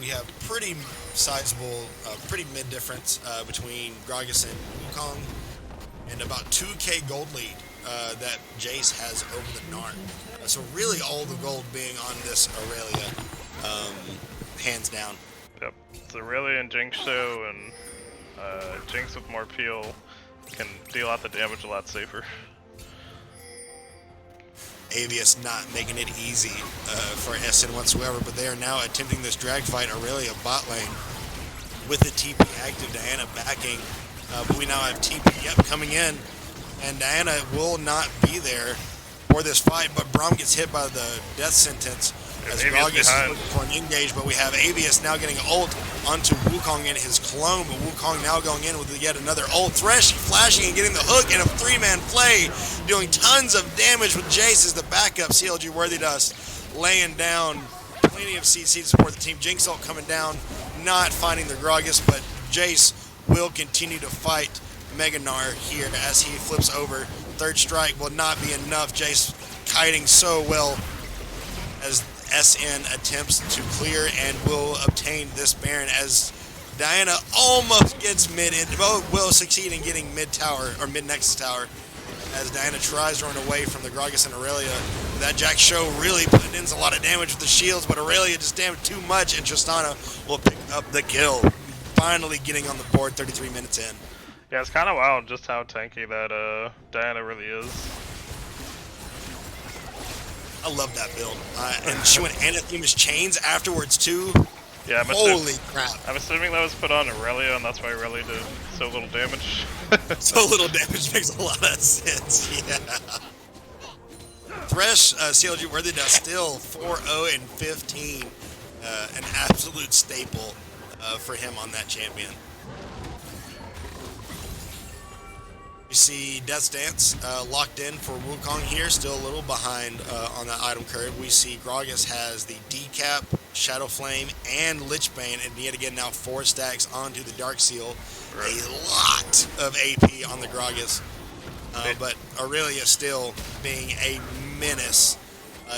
S2: We have pretty sizable, pretty mid difference between Gragas and Wukong, and about 2k gold lead that Jace has over the Gnar. So really all the gold being on this Aurelia, hands down.
S1: Yep, it's Aurelia and Jinx show, and Jinx with more peel can deal out the damage a lot safer.
S2: Avius not making it easy for SN whatsoever, but they are now attempting this drag fight. Aurelia bot lane with the TP active, Diana backing, but we now have TP coming in, and Diana will not be there for this fight, but Braum gets hit by the death sentence as Gragas is looking for an engage, but we have Avius now getting ult onto Wukong and his clone, but Wukong now going in with yet another ult. Thresh flashing and getting the hook in a three-man play, doing tons of damage with Jace as the backup. CLG Worthy Dust laying down plenty of CC to support the team. Jinx ult coming down, not finding the Gragas, but Jace will continue to fight Mega Gnar here as he flips over. Third strike will not be enough. Jace kiting so well as SN attempts to clear and will obtain this Baron as Diana almost gets will succeed in getting mid tower or mid nexus tower as Diana tries to run away from the Gragas and Aurelia. That Jack Show really putting in a lot of damage with the shields, but Aurelia just damaged too much, and Tristana will pick up the kill, finally getting on the board 33 minutes in.
S1: Yeah, it's kind of wild just how tanky that Diana really is.
S2: I love that build. And she went Anathema's Chains afterwards, too.
S1: Yeah,
S2: holy crap.
S1: I'm assuming that was put on Aurelia, and that's why Aurelia did so little damage.
S2: So little damage makes a lot of sense, yeah. Thresh, CLG Worthy Dust, still 4-0 and 15. An absolute staple for him on that champion. We see Death's Dance locked in for Wukong here, still a little behind on that item curve. We see Gragas has the Decap, Shadow Flame, and Lichbane, and yet again now 4 stacks onto the Dark Seal. Right. A lot of AP on the Gragas, but Aurelia still being a menace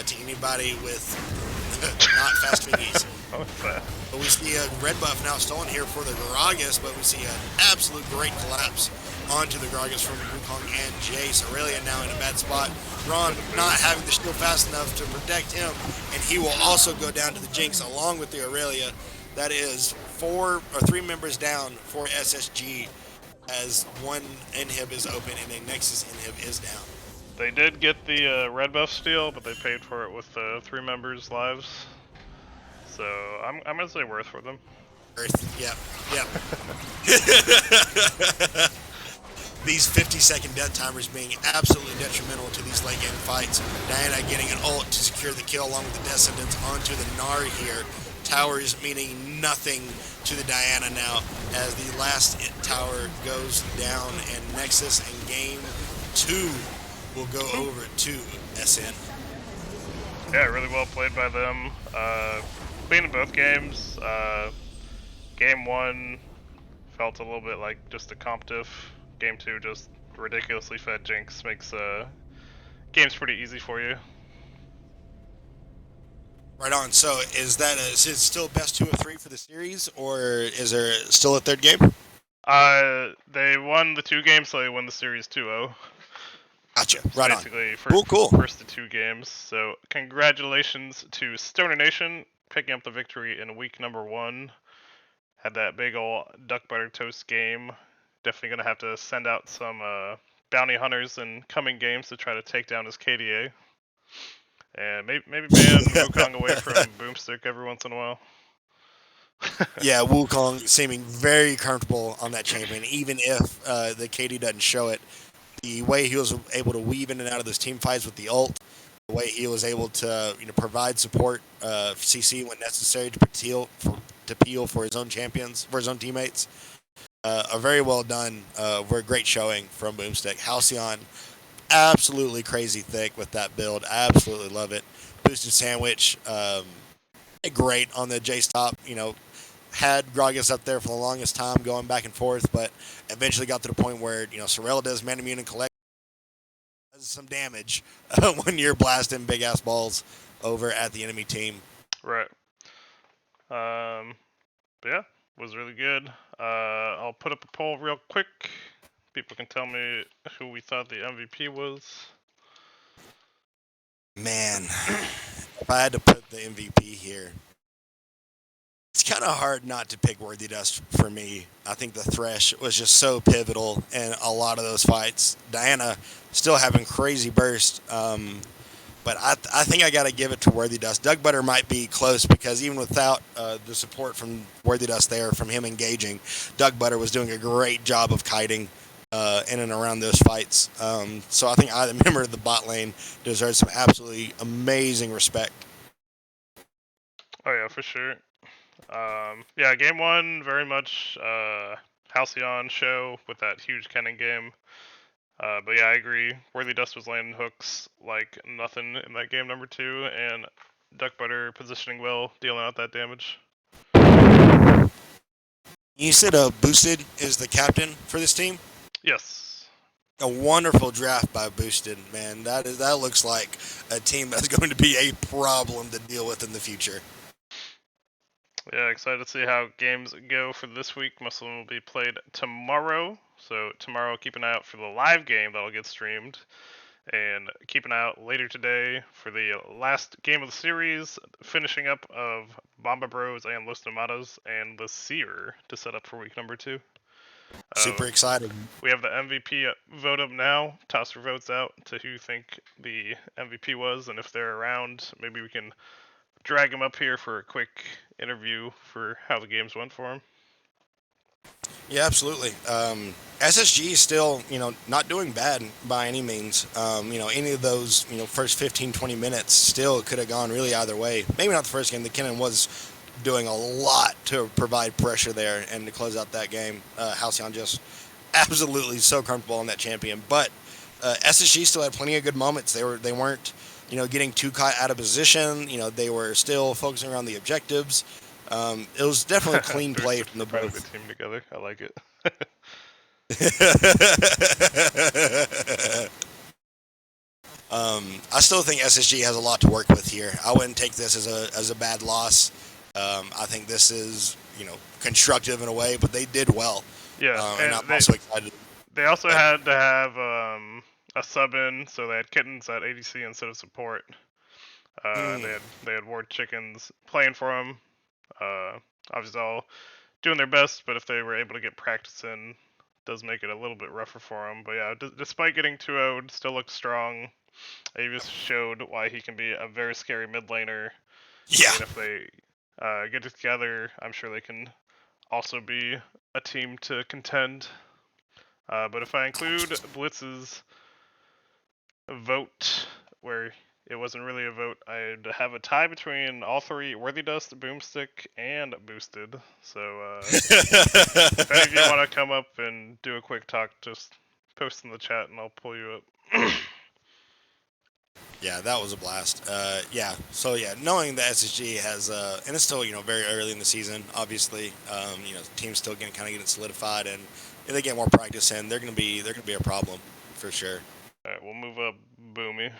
S2: to anybody with not fast fingies. But we see a red buff now stolen here for the Gragas, but we see an absolute great collapse onto the Gragas from Wukong and Jace. Aurelia now in a bad spot. Ron not having the shield fast enough to protect him, and he will also go down to the Jinx along with the Aurelia. That is 3 members down for SSG as one inhib is open and a Nexus inhib is down.
S1: They did get the red buff steal, but they paid for it with 3 members' lives. So I'm gonna say worth for them.
S2: Earth, yep. These 50-second death timers being absolutely detrimental to these late game fights. Diana getting an ult to secure the kill along with the death sentence onto the Gnar here. Towers meaning nothing to the Diana now as the last tower goes down, and Nexus and game 2 will go over to SN.
S1: Yeah, really well played by them. Being in both games, game 1 felt a little bit like just a comp diff. Game 2 just ridiculously fed Jinx makes games pretty easy for you.
S2: Right on. So is it still best 2 of 3 for the series, or is there still a third game?
S1: They won the 2 games, so they won the series 2-0.
S2: Gotcha.
S1: It's
S2: Right on.
S1: basically
S2: Cool, cool.
S1: first of 2 games. So congratulations to Stoner Nation picking up the victory in week number 1. Had that big ol' duck butter toast game. Definitely gonna have to send out some bounty hunters in coming games to try to take down his KDA. And maybe ban Wukong away from Boomstick every once in a while.
S2: Yeah, Wukong seeming very comfortable on that champion, even if the KD doesn't show it. The way he was able to weave in and out of those team fights with the ult, the way he was able to provide support CC when necessary to peel for his own champions, for his own teammates. A very well done, very great showing from Boomstick. Halcyon, absolutely crazy thick with that build. Absolutely love it. Boosted sandwich, great on the Jace top. Had Gragas up there for the longest time, going back and forth, but eventually got to the point where Sorel does man immune and collect does some damage when you're blasting big ass balls over at the enemy team.
S1: Right. But yeah, was really good. I'll put up a poll real quick. People can tell me who we thought the MVP was.
S2: Man, if I had to put the MVP here, it's kind of hard not to pick Worthy Dust for me. I think the Thresh was just so pivotal in a lot of those fights. Diana still having crazy burst, but I think I got to give it to Worthy Dust. Doug Butter might be close because even without the support from Worthy Dust there, from him engaging, Doug Butter was doing a great job of kiting in and around those fights. So I think either member of the bot lane deserves some absolutely amazing respect.
S1: Oh yeah, for sure. Yeah, game 1 very much Halcyon show with that huge Kennen game. But yeah, I agree. Worthy Dust was landing hooks like nothing in that game number 2, and Duck Butter positioning well, dealing out that damage.
S2: You said Boosted is the captain for this team.
S1: Yes.
S2: A wonderful draft by Boosted, man. That looks like a team that's going to be a problem to deal with in the future.
S1: Yeah, excited to see how games go for this week. Most of them will be played tomorrow. So tomorrow, keep an eye out for the live game that'll get streamed. And keep an eye out later today for the last game of the series, finishing up of Bomba Bros and Los Nomados and the Seer to set up for week number 2.
S2: Super excited.
S1: We have the MVP vote up now. Toss your votes out to who you think the MVP was, and if they're around, maybe we can drag him up here for a quick interview for how the games went for him.
S2: Yeah, absolutely. SSG is still, not doing bad by any means. Any of those, first 15, 20 minutes still could have gone really either way. Maybe not the first game. The Kennen was doing a lot to provide pressure there and to close out that game. Halcyon just absolutely so comfortable on that champion. But SSG still had plenty of good moments. They weren't, getting too caught out of position. They were still focusing around the objectives. It was definitely a clean play from the
S1: both.
S2: both.
S1: Team together, I like it.
S2: I still think SSG has a lot to work with here. I wouldn't take this as a bad loss. I think this is constructive in a way, but they did well.
S1: Yeah,
S2: and I'm also excited.
S1: They also had to have a sub in, so they had Kittens at ADC instead of support. They had Ward Chickens playing for them. Obviously, all doing their best, but if they were able to get practice in, does make it a little bit rougher for them. But yeah, despite getting 2-0'd, still looks strong. Avis showed why he can be a very scary mid laner.
S2: Yeah.
S1: And if they get together, I'm sure they can also be a team to contend. But if I include Blitz's vote, where it wasn't really a vote, I'd have a tie between all 3, Worthy Dust, Boomstick, and Boosted. So if any of you want to come up and do a quick talk, just post in the chat and I'll pull you up.
S2: Yeah, that was a blast. So knowing that SSG has, and it's still very early in the season. Obviously, the team's still getting solidified, and if they get more practice in, they're gonna be a problem for sure.
S1: All right, we'll move up Boomy.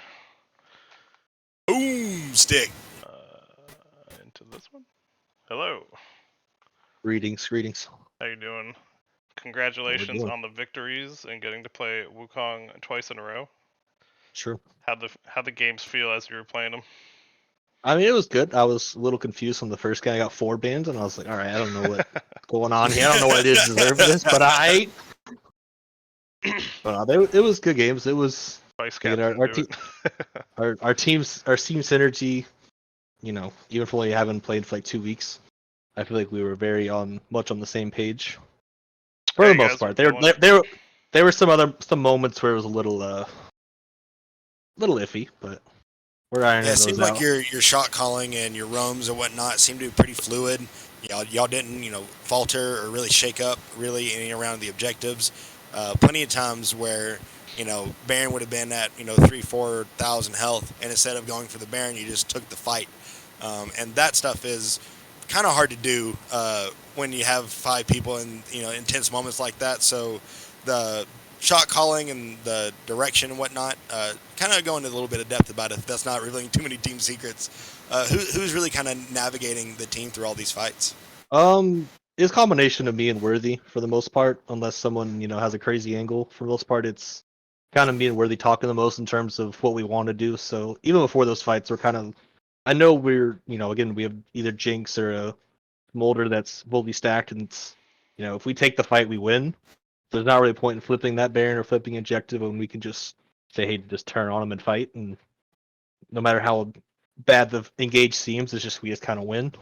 S2: Boomstick.
S1: to this one. Hello.
S3: Greetings, greetings.
S1: How you doing?
S3: How
S1: Congratulations
S3: doing?
S1: on the victories and getting to play Wukong twice in a row.
S3: Sure.
S1: How the games feel as you were playing them?
S3: I mean, it was good. I was a little confused on the first guy. I got 4 bans, and I was like, all right, I don't know what's going on here. I don't know what it is to deserve this, but it was good games. It was
S1: Vice
S3: again
S1: captain
S3: our
S1: do
S3: team,
S1: it.
S3: our team synergy. You know, even if we haven't played for like 2 weeks, I feel like we were very much on the same page for
S1: Yeah,
S3: the
S1: you
S3: most
S1: guys were
S3: part. There
S1: killing it.
S3: there were some moments where it was a little iffy, but we're
S2: Yeah,
S3: ironing
S2: it seemed
S3: those
S2: like
S3: out.
S2: your shot calling and your roams and whatnot seemed to be pretty fluid. Y'all didn't falter or really shake up really any around the objectives. Plenty of times where Baron would have been at 3,000-4,000 health, and instead of going for the Baron, you just took the fight. And that stuff is kind of hard to do when you have 5 people in intense moments like that. So the shot calling and the direction and whatnot, kind of go into a little bit of depth about it. That's not revealing too many team secrets. Who's really kind of navigating the team through all these fights?
S3: It's a combination of me and Worthy for the most part, unless someone has a crazy angle. For the most part, it's kind of me and Worthy talking the most in terms of what we want to do. So even before those fights, we're kind of, I know we're again we have either Jinx or a Molder that's fully stacked, and it's if we take the fight, we win. There's not really a point in flipping that Baron or flipping objective when we can just say, hey, just turn on them and fight, and no matter how bad the engage seems, it's just we just kind of win.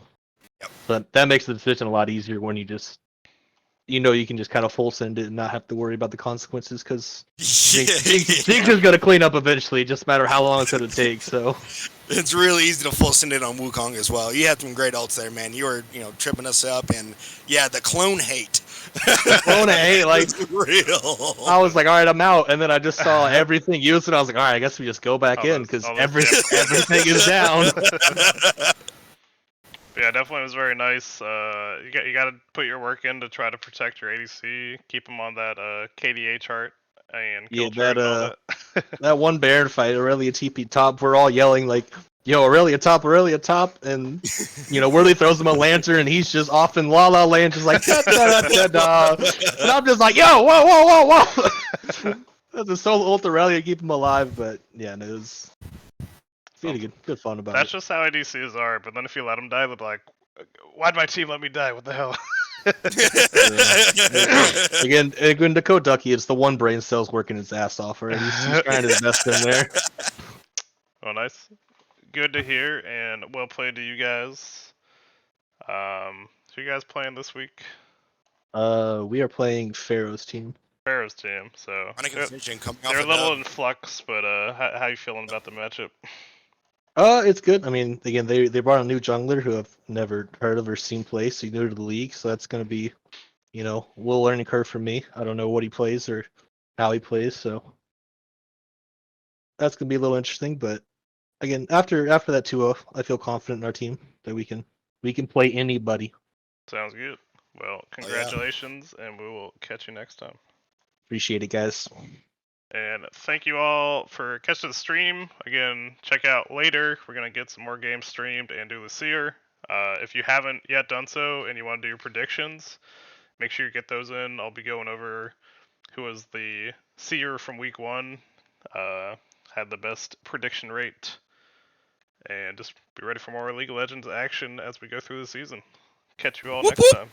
S2: Yep.
S3: But that makes the decision a lot easier when you just you can just kind of full send it and not have to worry about the consequences because Jinx is gonna clean up eventually, just matter how long it's gonna take. So
S2: it's really easy to full send it on Wukong as well. You had some great ults there, man. You were tripping us up, and yeah, the clone hate.
S3: Clone hate, like
S2: it's real.
S3: I was like, all right, I'm out, and then I just saw everything used, and I was like, all right, I guess we just go back in because everything is down.
S1: Yeah, definitely was very nice. You got to put your work in to try to protect your ADC, keep them on that KDA chart and kill chart and all that.
S3: That one Baron fight, Aurelia TP top, we're all yelling like, "Yo, Aurelia top," and Worley throws him a lantern, and he's just off in La La Land, just like da da da da da, and I'm just like, "Yo, whoa, whoa, whoa, whoa!" That's a solo ult Aurelia keep him alive, but yeah, no, it was really good fun about
S1: That's
S3: it.
S1: just how ADCs are, but then if you let them die, they're like, why'd my team let me die? What the hell?
S3: Again, the Koducky, it's the one brain cell's working his ass off already. He's trying his best in there.
S1: Well, nice. Good to hear, and well played to you guys. So you guys playing this week?
S3: We are playing Pharaoh's team.
S1: Pharaoh's team, so they're a little in flux, but how you feeling about the matchup?
S3: It's good. I mean, again, they brought a new jungler who I've never heard of or seen play, so he's new to the league, so that's gonna be, a little learning curve for me. I don't know what he plays or how he plays, so that's gonna be a little interesting. But again, after that 2-0, I feel confident in our team that we can play anybody.
S1: Sounds good. Well, congratulations, and we will catch you next time.
S3: Appreciate it, guys.
S1: And thank you all for catching the stream. Again, check out later. We're going to get some more games streamed and do the Seer. If you haven't yet done so and you want to do your predictions, make sure you get those in. I'll be going over who was the Seer from week 1, had the best prediction rate, and just be ready for more League of Legends action as we go through the season. Catch you all next time.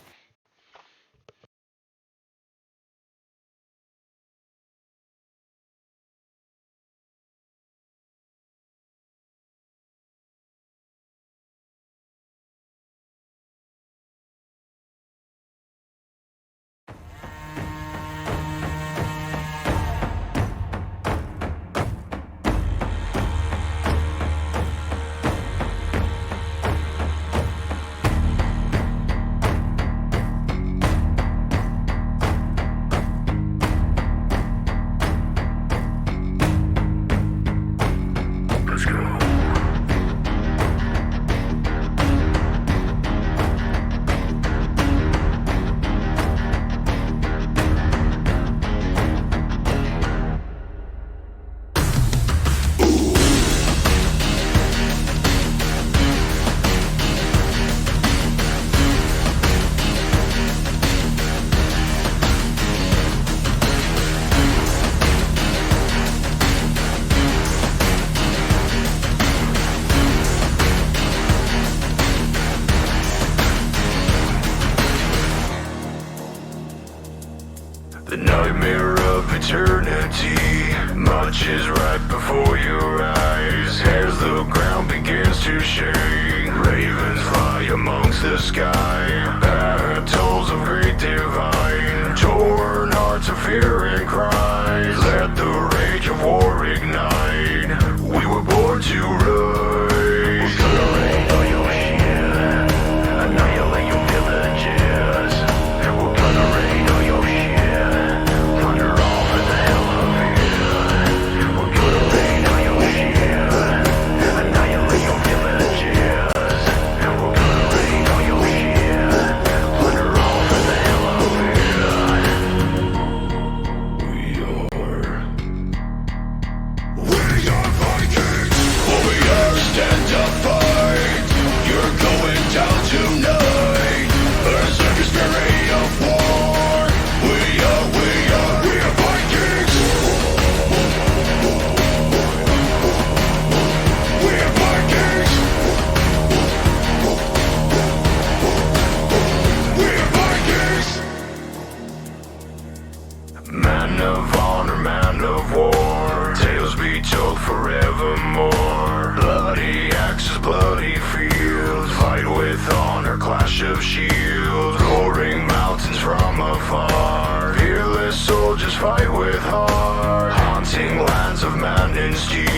S4: The nightmare of eternity. Much is right before your eyes as the ground begins to shake. Ravens fly amongst the sky. Battles of great divine. Torn hearts of fear and cries. Let the rage of war ignite. We were born to rise. We're gonna rain on your shit. Annihilate your villages. We're gonna rain on your shit. Plunder all for the hell of it. We're gonna rain on your shit. Annihilate your villages. We're gonna rain on your shit. Plunder all for the hell of it. We are Vikings. Warriors, stand up, fight. You're going down tonight. Berserker spirit of war. We are Vikings. We are Vikings. We are Vikings. Man of honor, man of war. Tales be told forevermore. Bloody axes, bloody fields. Fight with honor, clash of shields. Roaring mountains from afar. Fearless soldiers fight with heart. Haunting lands of man and steel.